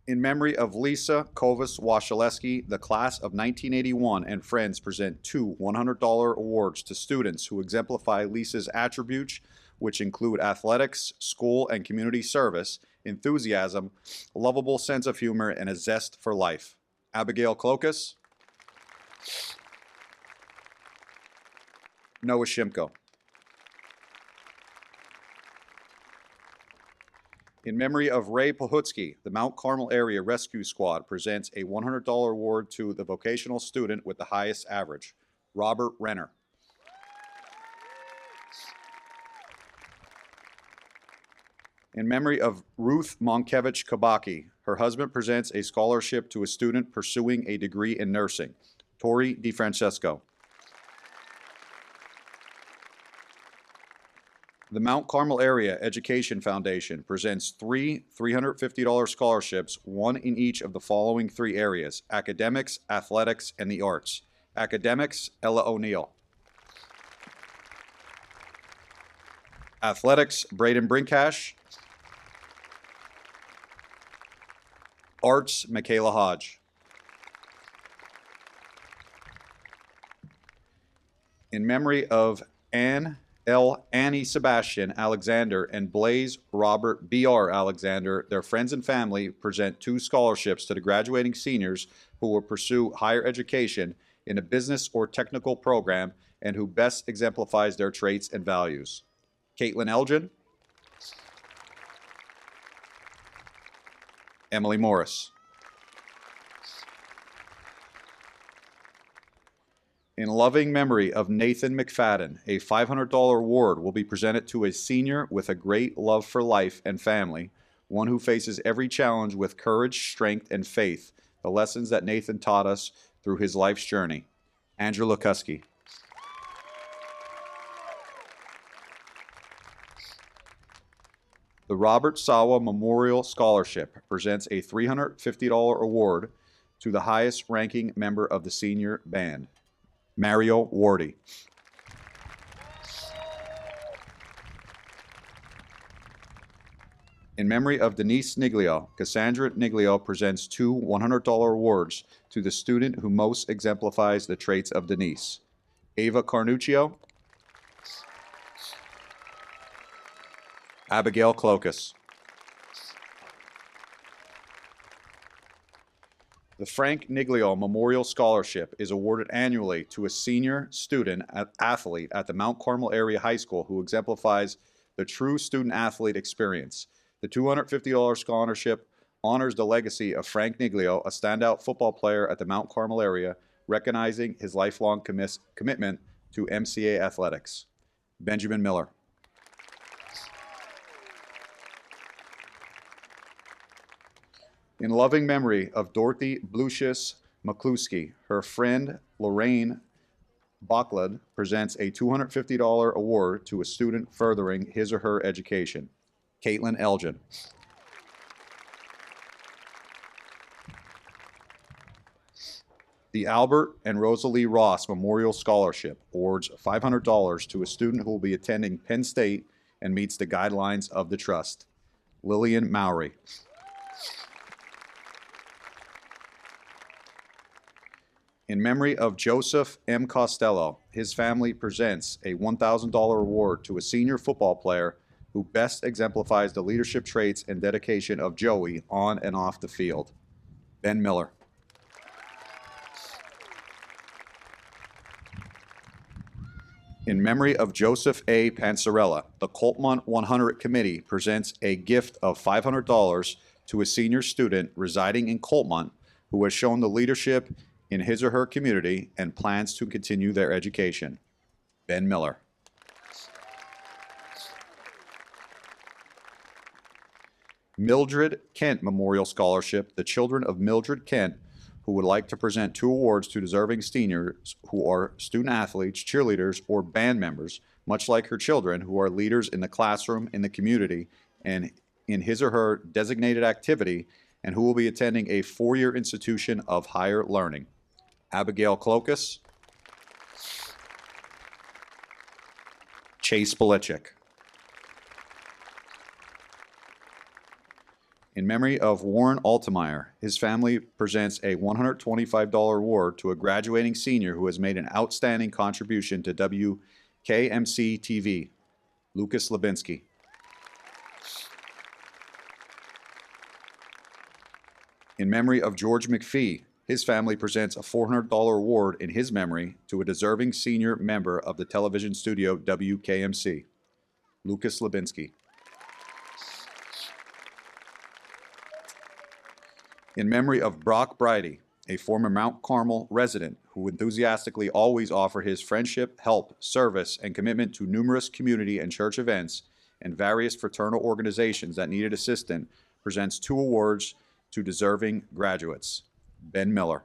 In memory of Lisa Kovas Washaleski, the class of 1981 and friends present 2 $100 awards to students who exemplify Lisa's attributes, which include athletics, school and community service, enthusiasm, a lovable sense of humor, and a zest for life. Abigail Clokus, Noah Shimko. In memory of Ray Pohutsky, the Mount Carmel Area Rescue Squad presents a $100 award to the vocational student with the highest average, Robert Renner. In memory of Ruth Monkevich Kabaki, her husband presents a scholarship to a student pursuing a degree in nursing, Tori DiFrancesco. The Mount Carmel Area Education Foundation presents 3 $350 scholarships, 1 in each of the following 3 areas: academics, athletics, and the arts. Academics, Ella O'Neill. Athletics, Braden Brinkash. Arts, Michaela Hodge. In memory of Annie Sebastian Alexander and Blaze Robert B.R. Alexander, their friends and family present 2 scholarships to the graduating seniors who will pursue higher education in a business or technical program and who best exemplifies their traits and values. Caitlin Elgin, Emily Morris. In loving memory of Nathan McFadden, a $500 award will be presented to a senior with a great love for life and family, one who faces every challenge with courage, strength, and faith, the lessons that Nathan taught us through his life's journey. Andrew Lukuski. The Robert Sawa Memorial Scholarship presents a $350 award to the highest ranking member of the senior band, Mario Wardy. In memory of Denise Niglio, Cassandra Niglio presents 2 $100 awards to the student who most exemplifies the traits of Denise, Ava Carnuccio, Abigail Clokus. The Frank Niglio Memorial Scholarship is awarded annually to a senior student athlete at the Mount Carmel Area High School who exemplifies the true student-athlete experience. The $250 scholarship honors the legacy of Frank Niglio, a standout football player at the Mount Carmel area, recognizing his lifelong commitment to MCA athletics. Benjamin Miller. In loving memory of Dorothy Blucius McCluskey, her friend Lorraine Bocklund presents a $250 award to a student furthering his or her education, Caitlin Elgin. The Albert and Rosalie Ross Memorial Scholarship awards $500 to a student who will be attending Penn State and meets the guidelines of the trust, Lillian Mowry. In memory of Joseph M. Costello, his family presents a $1,000 award to a senior football player who best exemplifies the leadership traits and dedication of Joey on and off the field, Ben Miller. In memory of Joseph A. Panzarella, the Coltmont 100 Committee presents a gift of $500 to a senior student residing in Coltmont who has shown the leadership in his or her community and plans to continue their education. Ben Miller. Mildred Kent Memorial Scholarship, the children of Mildred Kent, who would like to present 2 awards to deserving seniors who are student athletes, cheerleaders, or band members, much like her children, who are leaders in the classroom, in the community, and in his or her designated activity, and who will be attending a 4-year institution of higher learning. Abigail Klokas. Chase Belichick. In memory of Warren Altemeyer, his family presents a $125 award to a graduating senior who has made an outstanding contribution to WKMC TV, Lucas Lebinsky. In memory of George McPhee, his family presents a $400 award in his memory to a deserving senior member of the television studio WKMC, Lucas Lebinsky. In memory of Brock Bridey, a former Mount Carmel resident who enthusiastically always offered his friendship, help, service, and commitment to numerous community and church events and various fraternal organizations that needed assistance, presents 2 awards to deserving graduates. Ben Miller.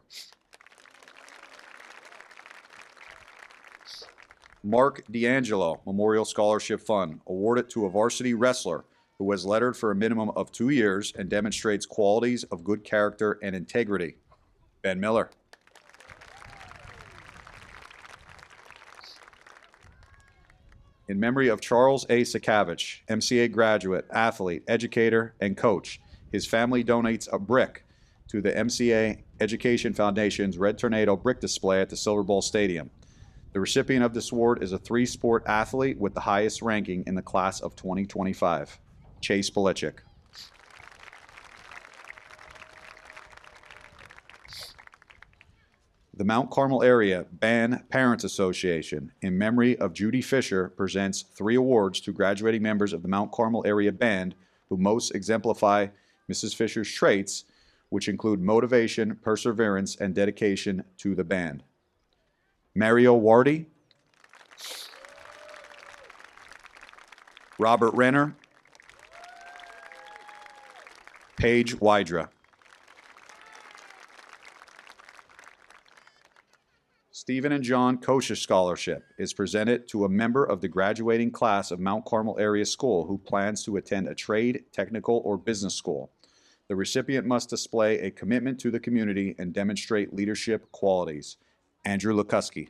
Mark D'Angelo Memorial Scholarship Fund, awarded to a varsity wrestler who was lettered for a minimum of 2 years and demonstrates qualities of good character and integrity. Ben Miller. In memory of Charles A. Sakavich, MCA graduate, athlete, educator, and coach, his family donates a brick to the MCA Education Foundation's Red Tornado brick display at the Silver Bowl Stadium. The recipient of this award is a 3-sport athlete with the highest ranking in the class of 2025. Chase Belichick. The Mount Carmel Area Band Parents Association, in memory of Judy Fisher, presents 3 awards to graduating members of the Mount Carmel Area Band who most exemplify Mrs. Fisher's traits, which include motivation, perseverance, and dedication to the band. Mario Wardy, Robert Renner, Paige Wydra. Stephen and John Kosher Scholarship is presented to a member of the graduating class of Mount Carmel Area School who plans to attend a trade, technical, or business school. The recipient must display a commitment to the community and demonstrate leadership qualities. Andrew Lukuski.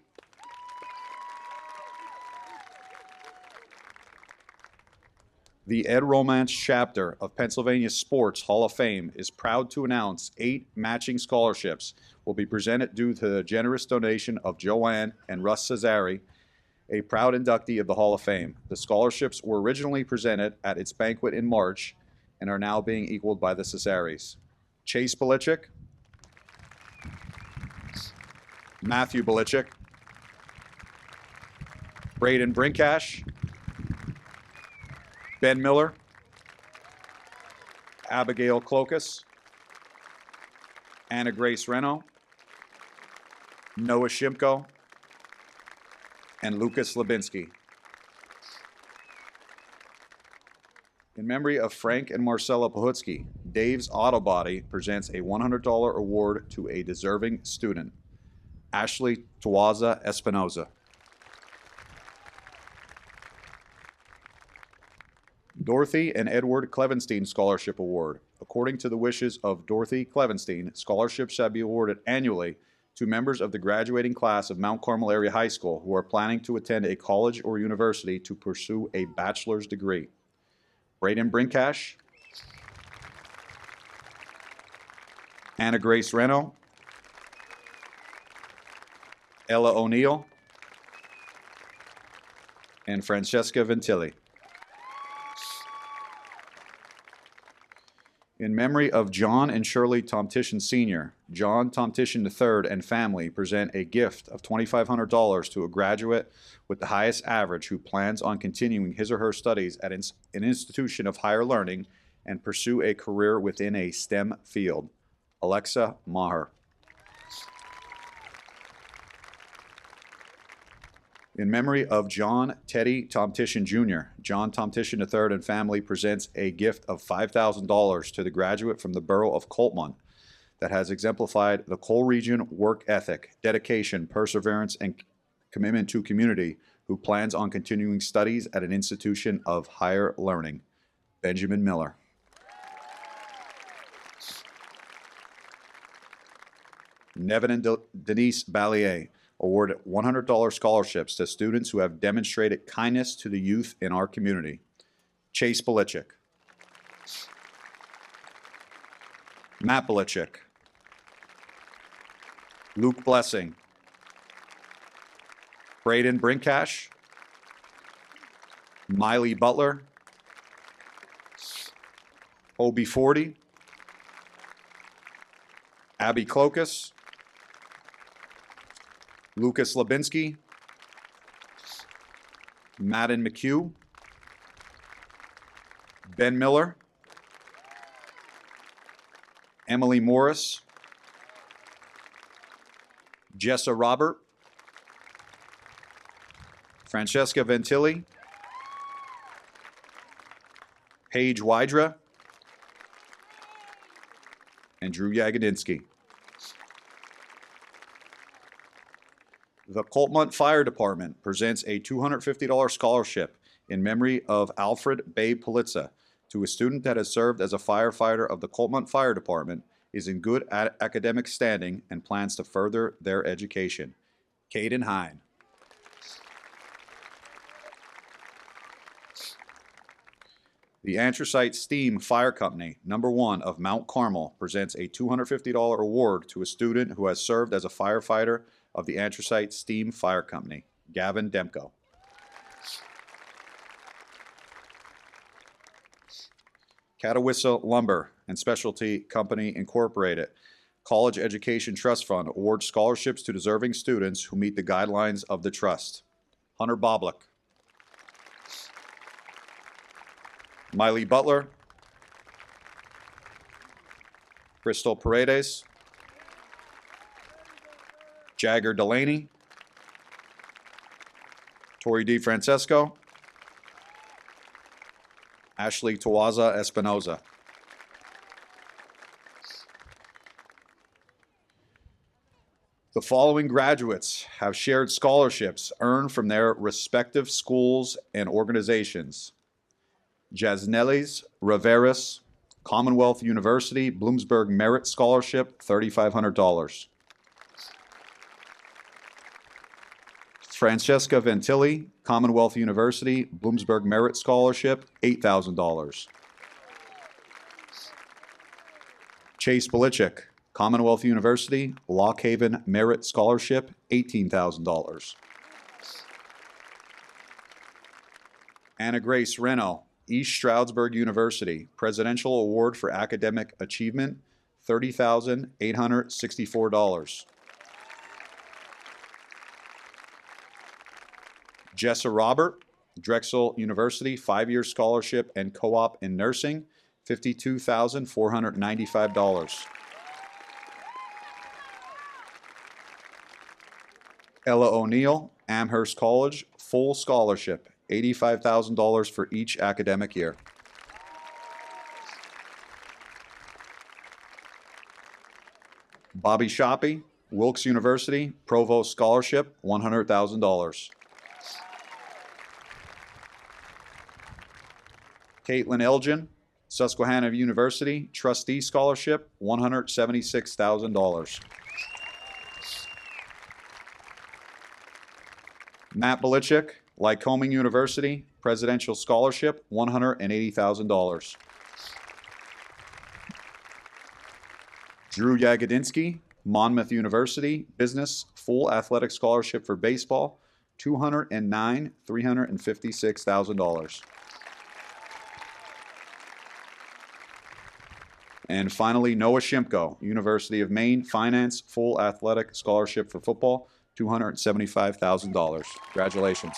The Ed Romance chapter of Pennsylvania Sports Hall of Fame is proud to announce 8 matching scholarships will be presented due to the generous donation of Joanne and Russ Cesari, a proud inductee of the Hall of Fame. The scholarships were originally presented at its banquet in March and are now being equaled by the Cesaris. Chase Belichick, Matthew Belichick, Braden Brinkash, Ben Miller, Abigail Klokas, Anna Grace Reno, Noah Shimko, and Lucas Lebinsky. In memory of Frank and Marcella Pohutsky, Dave's Auto Body presents a $100 award to a deserving student, Ashley Tawaza Espinoza. Dorothy and Edward Clevenstein Scholarship Award. According to the wishes of Dorothy Clevenstein, scholarships shall be awarded annually to members of the graduating class of Mount Carmel Area High School who are planning to attend a college or university to pursue a bachelor's degree. Braden Brinkash, Anna Grace Reno, Ella O'Neill, and Francesca Ventilli. In memory of John and Shirley Tomtitian Sr., John Tomtitian III and family present a gift of $2,500 to a graduate with the highest average who plans on continuing his or her studies at an institution of higher learning and pursue a career within a STEM field. Alexa Maher. In memory of John Teddy Tomtitian Jr., John Tomtitian III and family presents a gift of $5,000 to the graduate from the borough of Coltmont that has exemplified the Cole region work ethic, dedication, perseverance, and commitment to community, who plans on continuing studies at an institution of higher learning. Benjamin Miller. Nevin and Denise Ballier award $100 scholarships to students who have demonstrated kindness to the youth in our community. Chase Belichick. Matt Belichick. Luke Blessing. Braden Brinkash. Miley Butler. Obi 40. Abby Clokus. Lucas Labinski. Madden McHugh. Ben Miller. Emily Morris. Jessa Robert. Francesca Ventilli. Paige Wydra. And Drew Yagodinsky. The Coltmont Fire Department presents a $250 scholarship in memory of Alfred Babe Politza to a student that has served as a firefighter of the Coltmont Fire Department, is in good academic standing, and plans to further their education. Caden Hine. The Anthracite Steam Fire Company, #1 of Mount Carmel, presents a $250 award to a student who has served as a firefighter of the Anthracite Steam Fire Company. Gavin Demko. Catawissa Lumber and Specialty Company Incorporated College Education Trust Fund awards scholarships to deserving students who meet the guidelines of the trust. Hunter Boblik. Miley Butler. Crystal Paredes. Jagger Delaney. Tori DeFrancesco. Ashley Tawaza Espinoza. The following graduates have shared scholarships earned from their respective schools and organizations. Jasnelis Riveras, Commonwealth University, Bloomsburg Merit Scholarship, $3,500. Francesca Ventilli, Commonwealth University, Bloomsburg Merit Scholarship, $8,000. Chase Belichick, Commonwealth University, Lock Haven Merit Scholarship, $18,000. Anna Grace Reno, East Stroudsburg University, Presidential Award for Academic Achievement, $30,864. Jessa Robert, Drexel University, 5-year scholarship and co-op in nursing, $52,495. Ella O'Neill, Amherst College, full scholarship, $85,000 for each academic year. Bobby Shoppy, Wilkes University, Provost Scholarship, $100,000. Caitlin Elgin, Susquehanna University, Trustee Scholarship, $176,000. Matt Belichick, Lycoming University, Presidential Scholarship, $180,000. Drew Yagodinsky, Monmouth University, Business, full athletic scholarship for baseball, $356,000. And finally, Noah Shimko, University of Maine, Finance, full athletic scholarship for football, $275,000. Congratulations.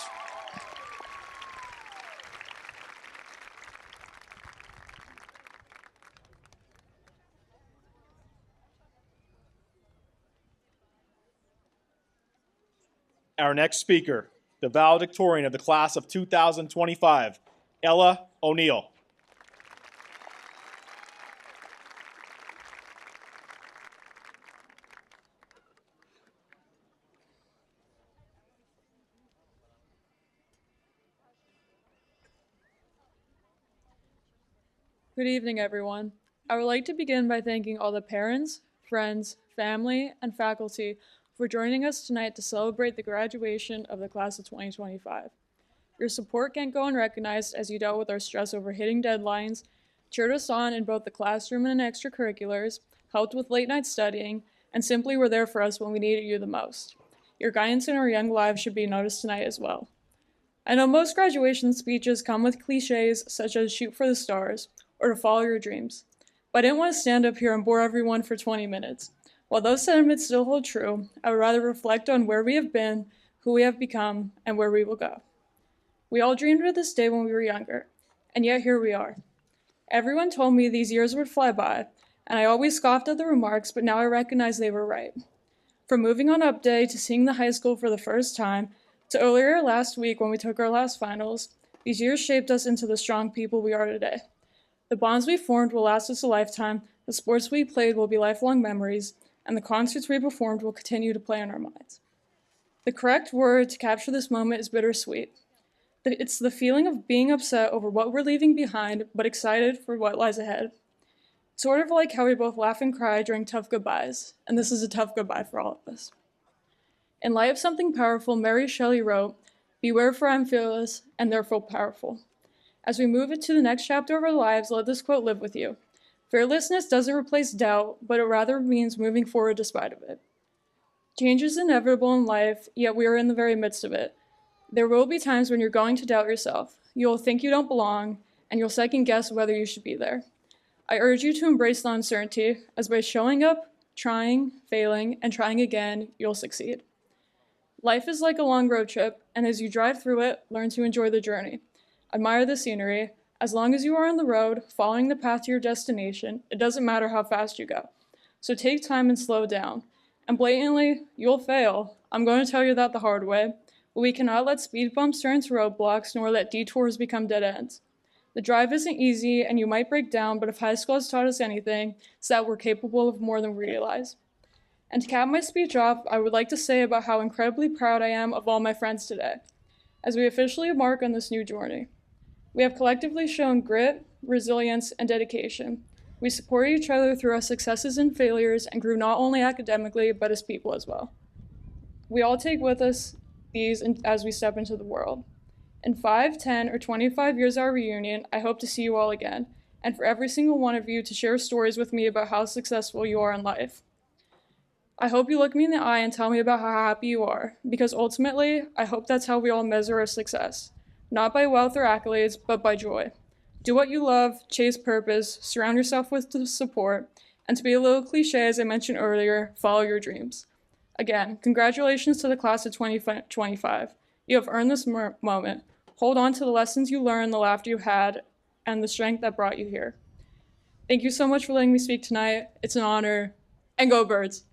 Our next speaker, the valedictorian of the class of 2025, Ella O'Neill. Good evening, everyone. I would like to begin by thanking all the parents, friends, family, and faculty for joining us tonight to celebrate the graduation of the class of 2025. Your support can't go unrecognized as you dealt with our stress over hitting deadlines, cheered us on in both the classroom and in extracurriculars, helped with late-night studying, and simply were there for us when we needed you the most. Your guidance in our young lives should be noticed tonight as well. I know most graduation speeches come with cliches such as shoot for the stars, or to follow your dreams. But I didn't want to stand up here and bore everyone for 20 minutes. While those sentiments still hold true, I would rather reflect on where we have been, who we have become, and where we will go. We all dreamed of this day when we were younger, and yet here we are. Everyone told me these years would fly by, and I always scoffed at the remarks, but now I recognize they were right. From moving on up day to seeing the high school for the first time, to earlier last week when we took our last finals, these years shaped us into the strong people we are today. The bonds we formed will last us a lifetime, the sports we played will be lifelong memories, and the concerts we performed will continue to play in our minds. The correct word to capture this moment is bittersweet. It's the feeling of being upset over what we're leaving behind, but excited for what lies ahead. Sort of like how we both laugh and cry during tough goodbyes, and this is a tough goodbye for all of us. In light of something powerful, Mary Shelley wrote, "Beware, for I am fearless, and therefore powerful." As we move into the next chapter of our lives, let this quote live with you. Fearlessness doesn't replace doubt, but it rather means moving forward despite of it. Change is inevitable in life, yet we are in the very midst of it. There will be times when you're going to doubt yourself. You'll think you don't belong, and you'll second guess whether you should be there. I urge you to embrace the uncertainty, as by showing up, trying, failing, and trying again, you'll succeed. Life is like a long road trip, and as you drive through it, learn to enjoy the journey. Admire the scenery. As long as you are on the road, following the path to your destination, it doesn't matter how fast you go. So take time and slow down. And blatantly, you'll fail. I'm going to tell you that the hard way. But we cannot let speed bumps turn into roadblocks, nor let detours become dead ends. The drive isn't easy, and you might break down, but if high school has taught us anything, it's that we're capable of more than we realize. And to cap my speech off, I would like to say about how incredibly proud I am of all my friends today, as we officially embark on this new journey. We have collectively shown grit, resilience, and dedication. We support each other through our successes and failures and grew not only academically, but as people as well. We all take with us these as we step into the world. In 5, 10, or 25 years of our reunion, I hope to see you all again, and for every single one of you to share stories with me about how successful you are in life. I hope you look me in the eye and tell me about how happy you are, because ultimately, I hope that's how we all measure our success. Not by wealth or accolades, but by joy. Do what you love, chase purpose, surround yourself with support, and to be a little cliche, as I mentioned earlier, follow your dreams. Again, congratulations to the class of 2025. You have earned this moment. Hold on to the lessons you learned, the laughter you had, and the strength that brought you here. Thank you so much for letting me speak tonight. It's an honor. And go Birds!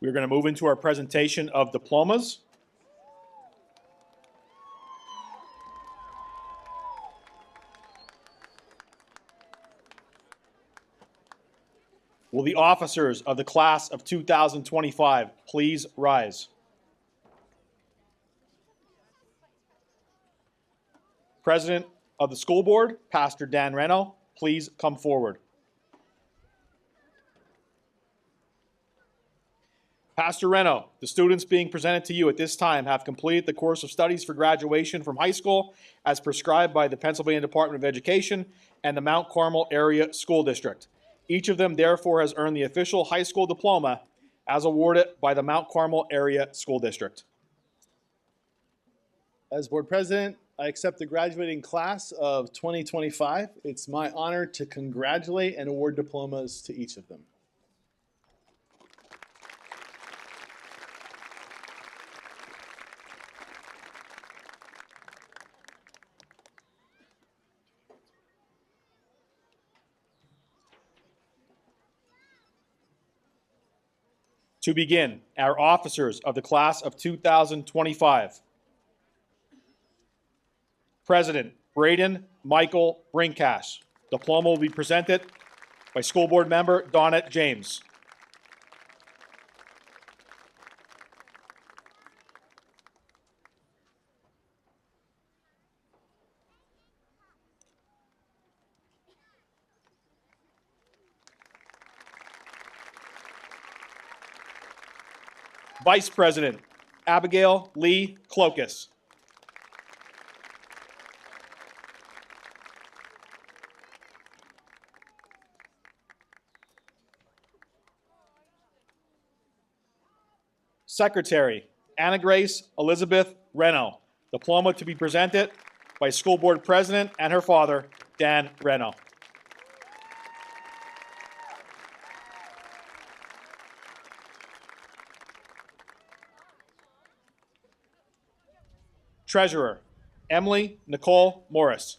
We're going to move into our presentation of diplomas. Will the officers of the class of 2025 please rise? President of the school board, Pastor Dan Reno, please come forward. Pastor Reno, the students being presented to you at this time have completed the course of studies for graduation from high school as prescribed by the Pennsylvania Department of Education and the Mount Carmel Area School District. Each of them therefore has earned the official high school diploma as awarded by the Mount Carmel Area School District. As board president, I accept the graduating class of 2025. It's my honor to congratulate and award diplomas to each of them. To begin, our officers of the class of 2025. President Braden Michael Brinkash. Diploma will be presented by School Board Member Donette James. Vice President Abigail Lee Clokus. Secretary Anna Grace Elizabeth Reno. Diploma to be presented by School Board President and her father, Dan Reno. Treasurer Emily Nicole Morris.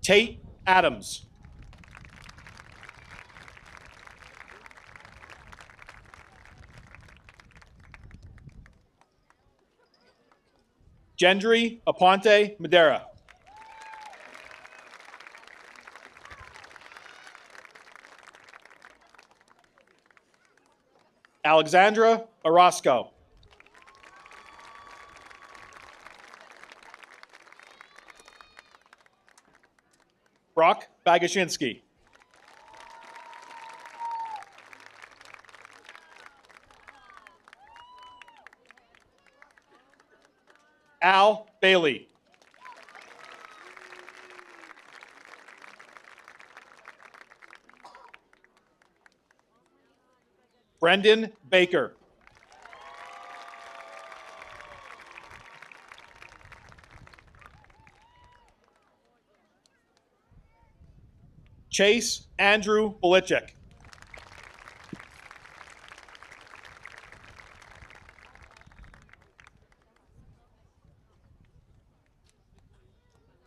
Tate Adams. Gendry Aponte Madera. Alexandra Orozco. Brock Bagashinsky. Al Bailey. Brendan Baker. Chase Andrew Belichick.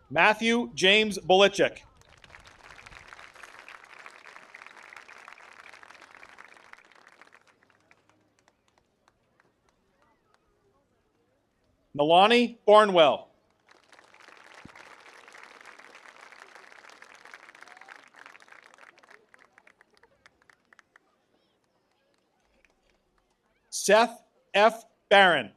Matthew James Belichick. Nalani Barnwell. Seth F. Barron.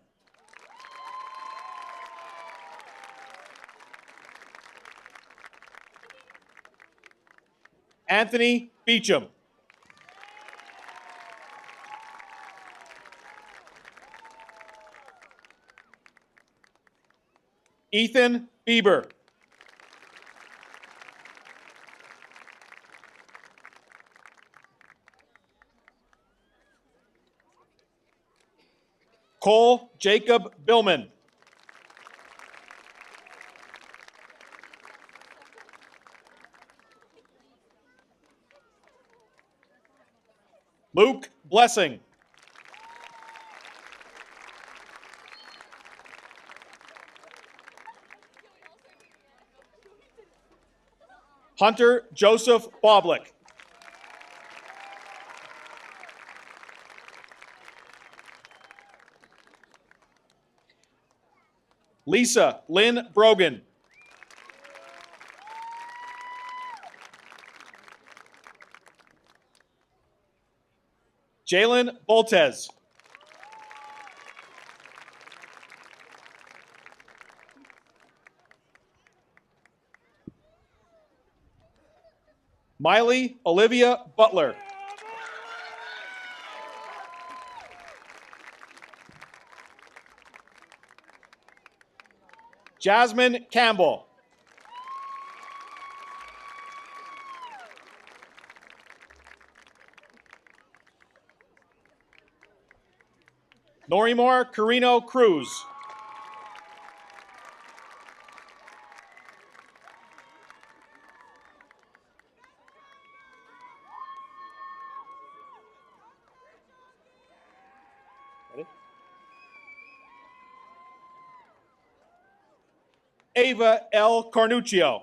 Anthony Beecham. Ethan Bieber. Cole Jacob Billman. Luke Blessing. Hunter Joseph Boblik. Lisa Lynn Brogan. Jalen Boltez. Miley Olivia Butler. Jasmine Campbell. Norimor Carino Cruz. Ready? Ava L. Carnuccio.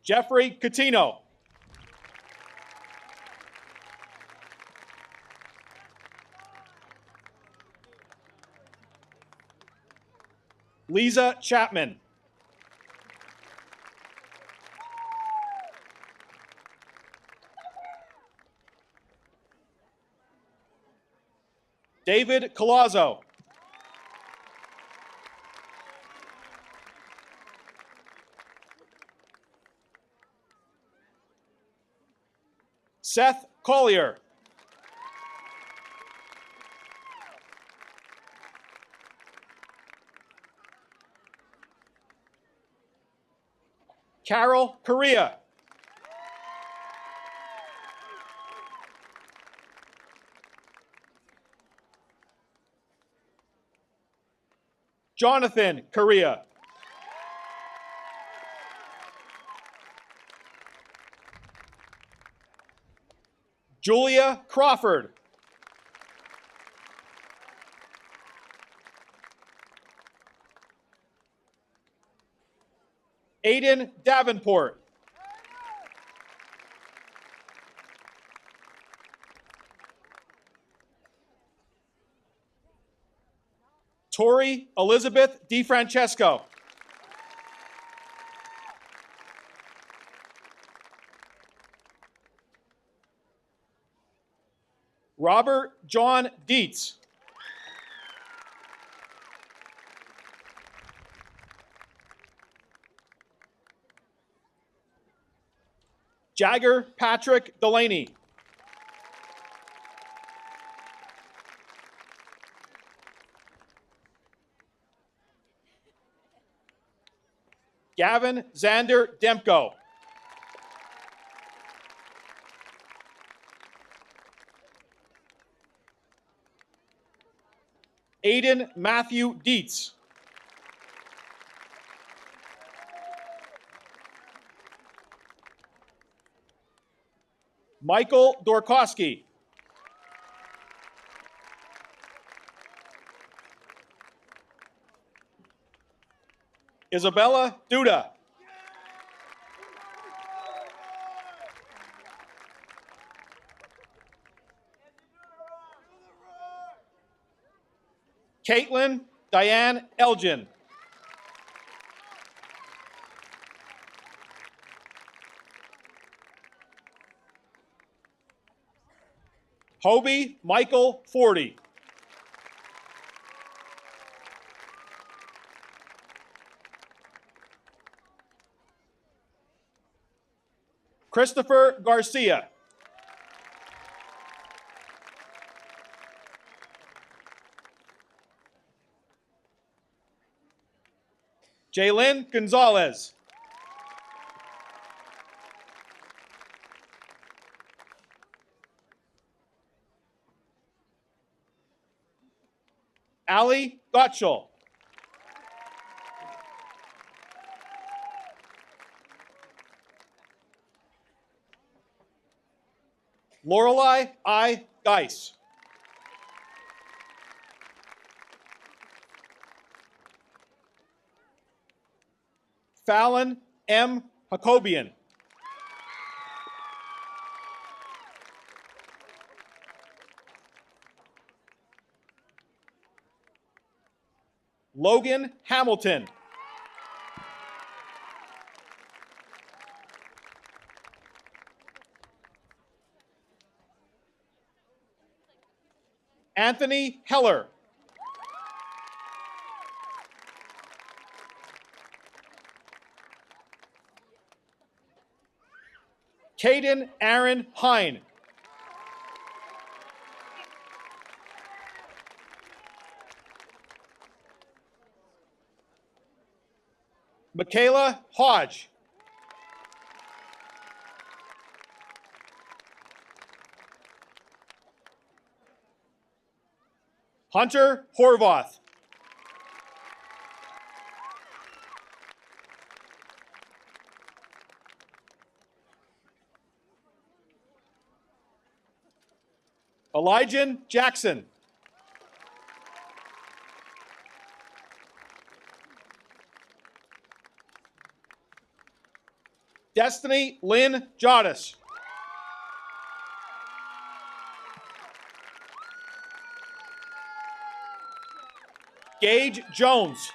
Jeffrey Catino. Lisa Chapman. David Colazzo. Seth Collier. Carol Correa. Jonathan Correa. Julia Crawford. Aiden Davenport. Tori Elizabeth DeFrancesco. Robert John Dietz. Jagger Patrick Delaney. Gavin Xander Demko. Aiden Matthew Dietz. Michael Dorkowski. Isabella Duda. Caitlin Diane Elgin. Hobie Michael Forty. Christopher Garcia. Jaylyn Gonzalez. Ali Gottschall. Lorelei I. Geis. Fallon M. Jacobian. Logan Hamilton. Anthony Heller. Caden Aaron Hine. Michaela Hodge. Hunter Horvath. Elijah Jackson. Destiny Lynn Jodis. Gage Jones.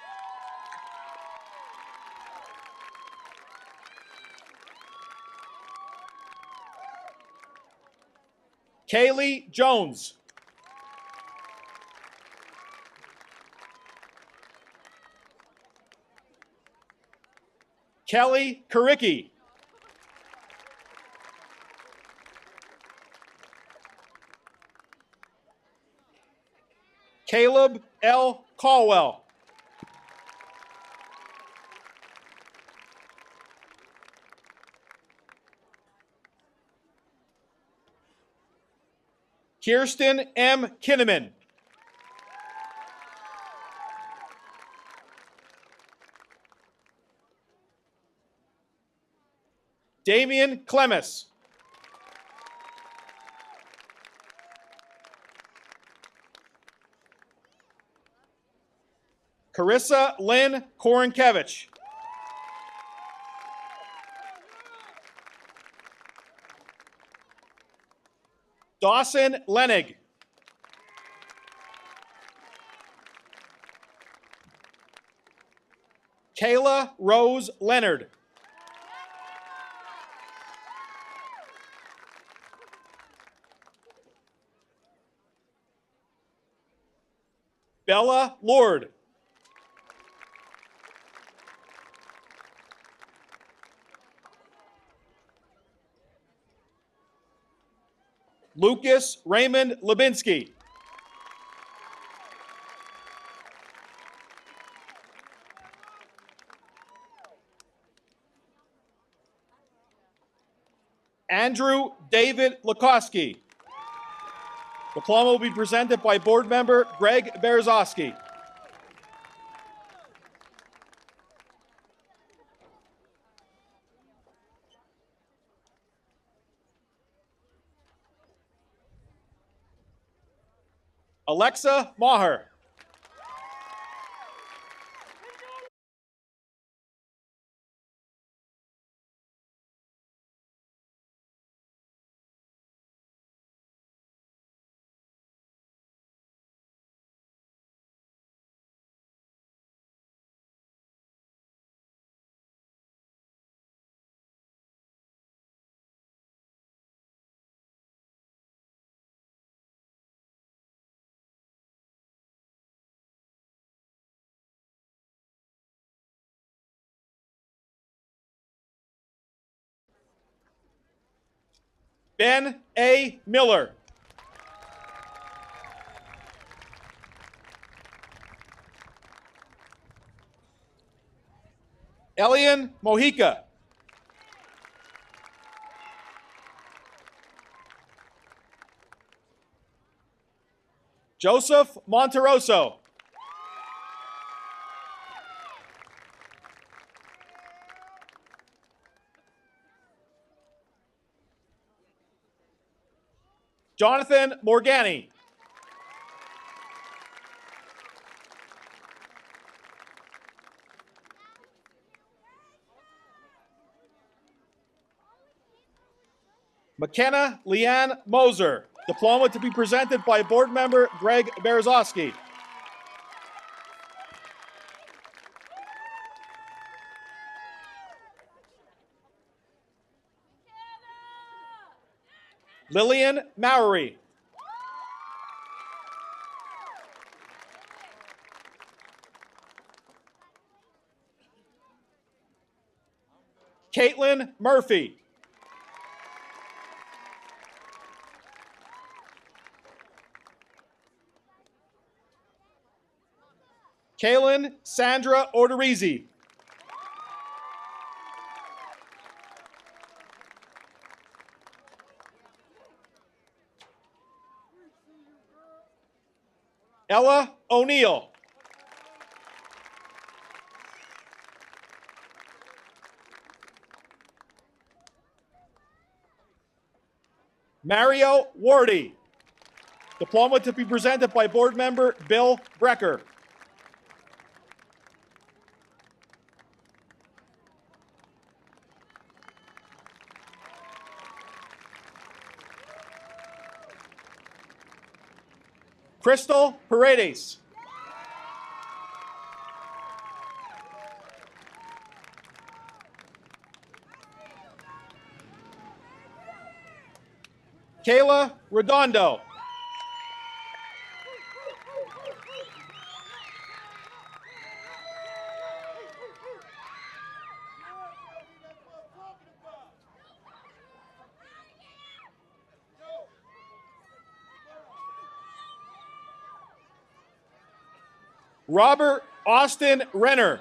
Kaylee Jones. Kelly Karicki. Caleb L. Caldwell. Kirsten M. Kinnaman. Damian Clemis. Carissa Lynn Korenkevich. Dawson Lenig. Kayla Rose Leonard. Bella Lord. Lucas Raymond Lubinsky. Andrew David Lukoski. Diploma will be presented by board member Greg Berezowski. Alexa Maher. Ben A. Miller. Elian Mojica. Joseph Monteroso. Jonathan Morgani. McKenna Leanne Moser. Diploma to be presented by board member Greg Berezowski. Lillian Mowry. Caitlin Murphy. Kaylin Sandra Orderizzi. Ella O'Neill. Mario Wardy. Diploma to be presented by board member Bill Brecker. Crystal Paredes. Kayla Redondo. Robert Austin Renner.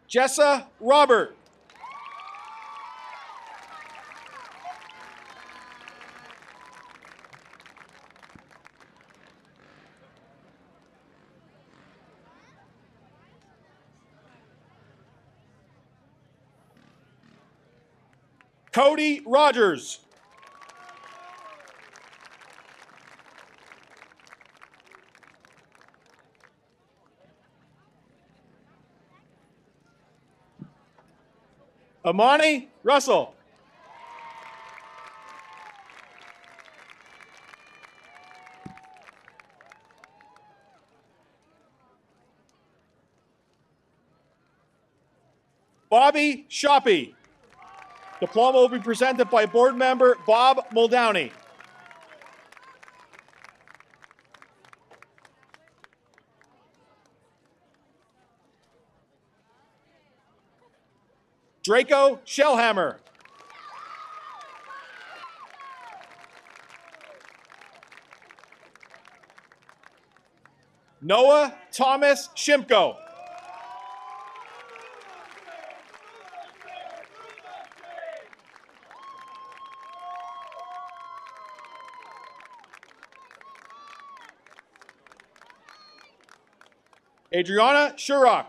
Jessa Robert. Cody Rogers. Amani Russell. Bobby Shoppy. Diploma will be presented by board member Bob Muldowney. Draco Shellhammer. Noah Thomas Shimko. Adriana Shurrock.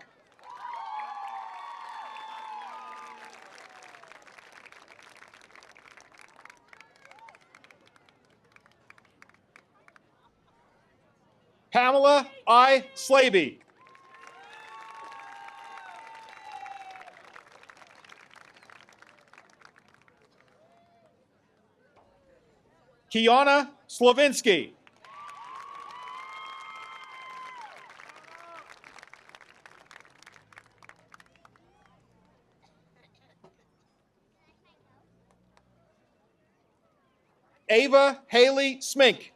Pamela I. Slavey. Kiana Slavinsky. Ava Haley Smink.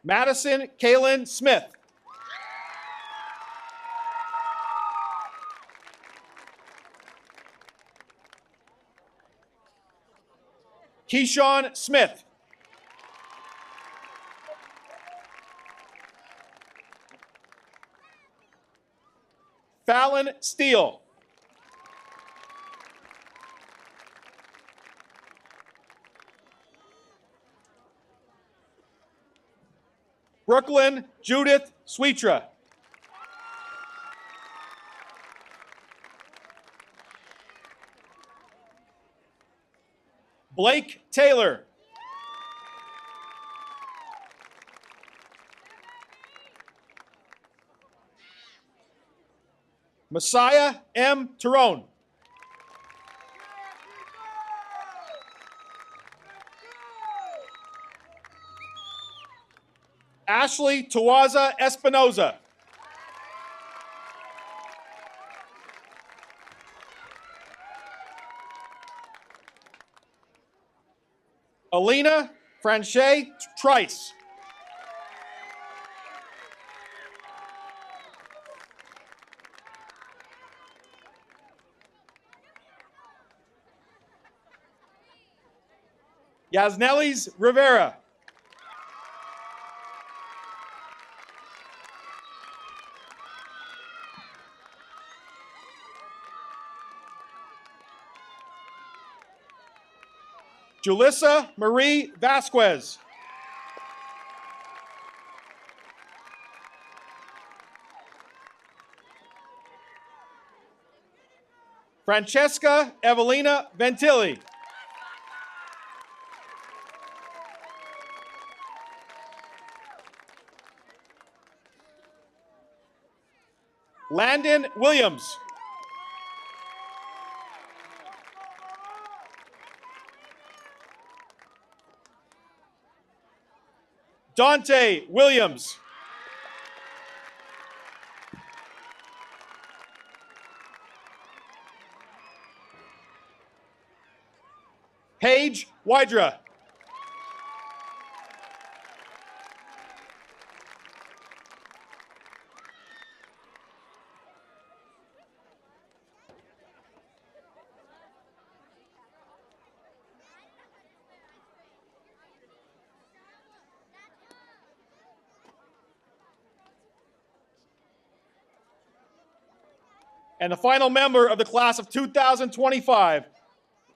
Madison Kaylin Smith. Keyshawn Smith. Fallon Steele. Brooklyn Judith Sweetra. Blake Taylor. Messiah M. Tyrone. Ashley Tawaza Espinoza. Alina Franche Trice. Yasnelis Rivera. Julissa Marie Vasquez. Francesca Evelina Ventilli. Landon Williams. Dante Williams. Paige Wydra. And the final member of the class of 2025,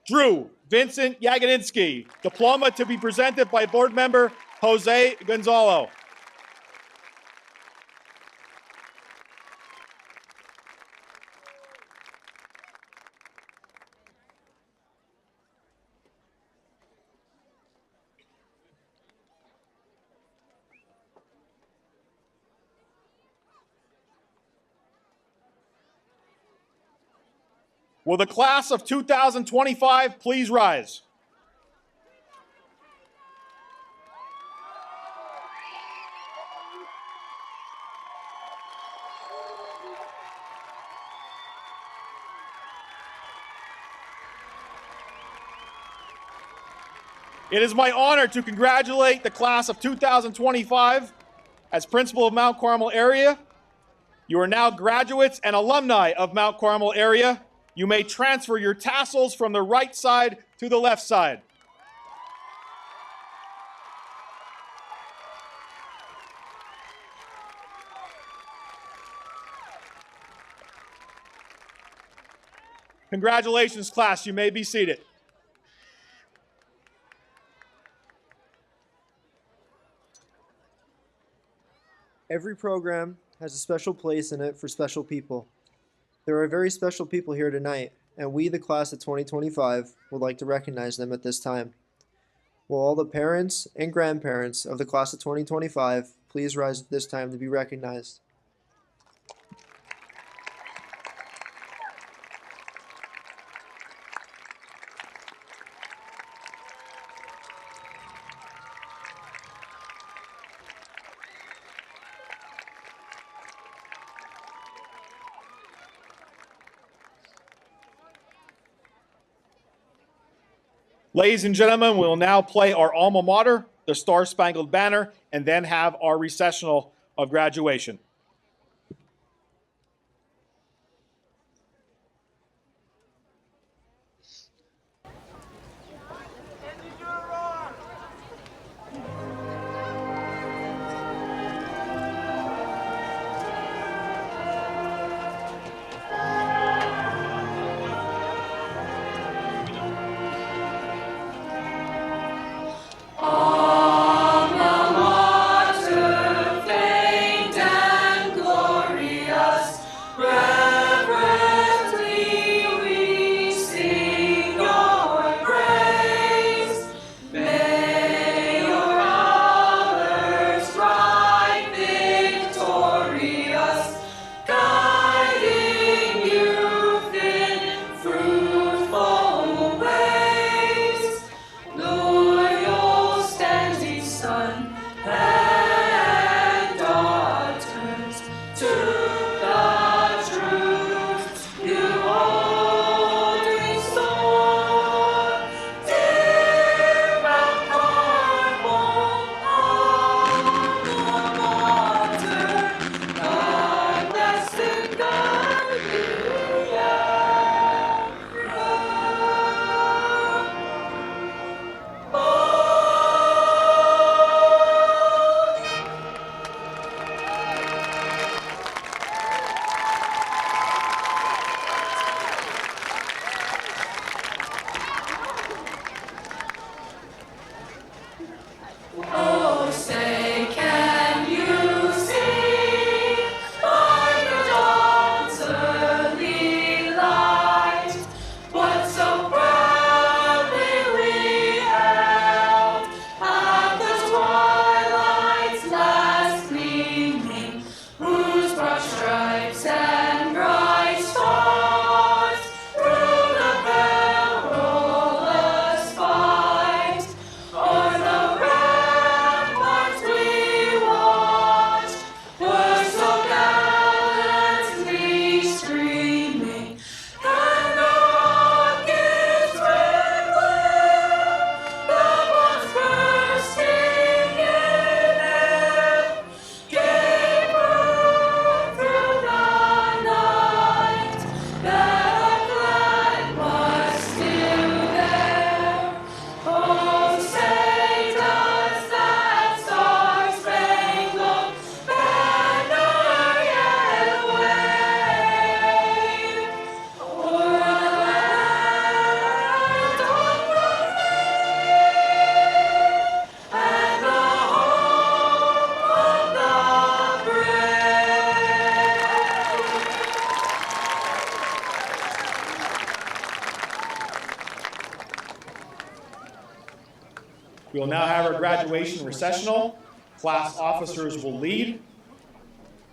Drew Vincent Yaganinsky, diploma to be presented by board member Jose Gonzalo. Will the class of 2025 please rise? It is my honor to congratulate the class of 2025 as principal of Mount Carmel area. You are now graduates and alumni of Mount Carmel area. You may transfer your tassels from the right side to the left side. Congratulations, class. You may be seated. Every program has a special place in it for special people. There are very special people here tonight, and we, the class of 2025, would like to recognize them at this time. Will all the parents and grandparents of the class of 2025 please rise at this time to be recognized? Ladies and gentlemen, we will now play our alma mater, the Star Spangled Banner, and then have our recessional of graduation. Alma mater, famed and We will now have our graduation recessional. Class officers will lead.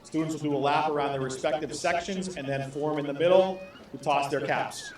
Students will do a lap around their respective sections and then form in the middle to toss their caps.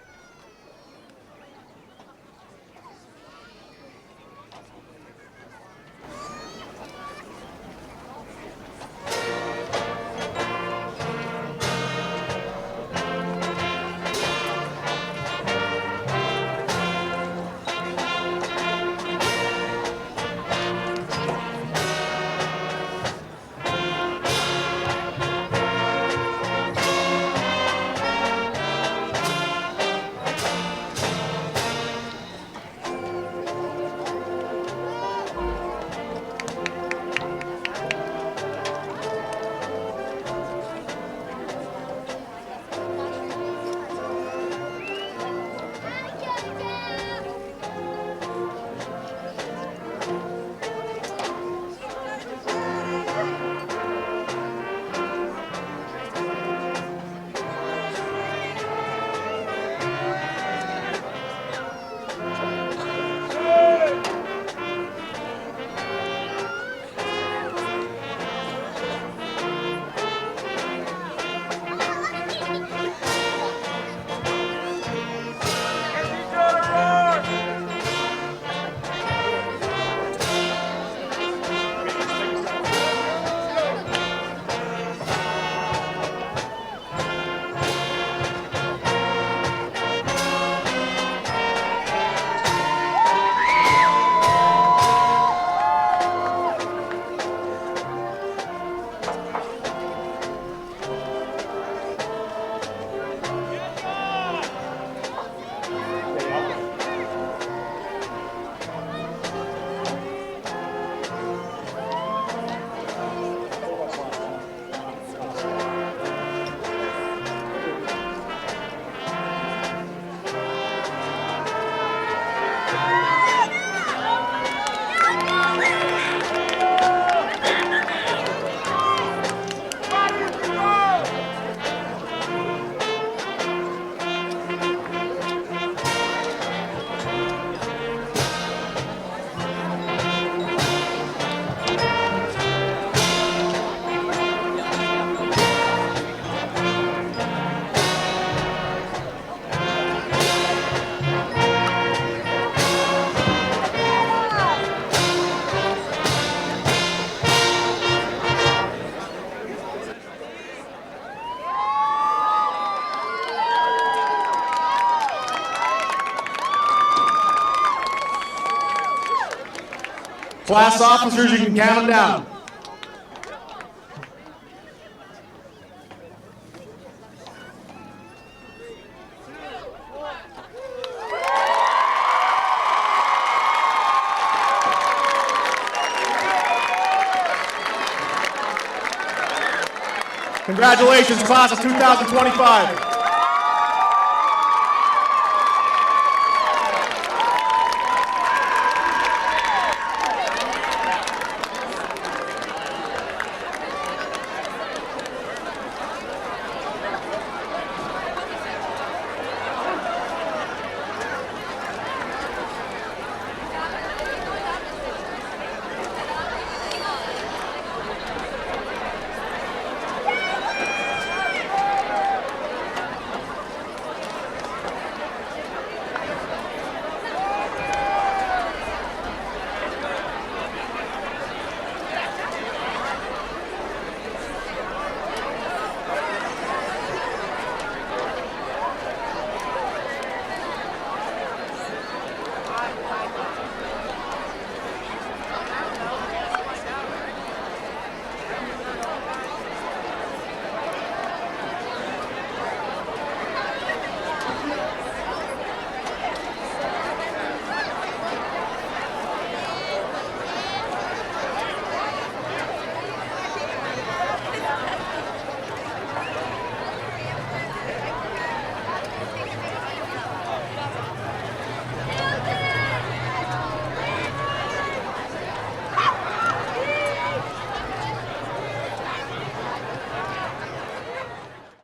Class officers, you can count them down. Congratulations, class of 2025.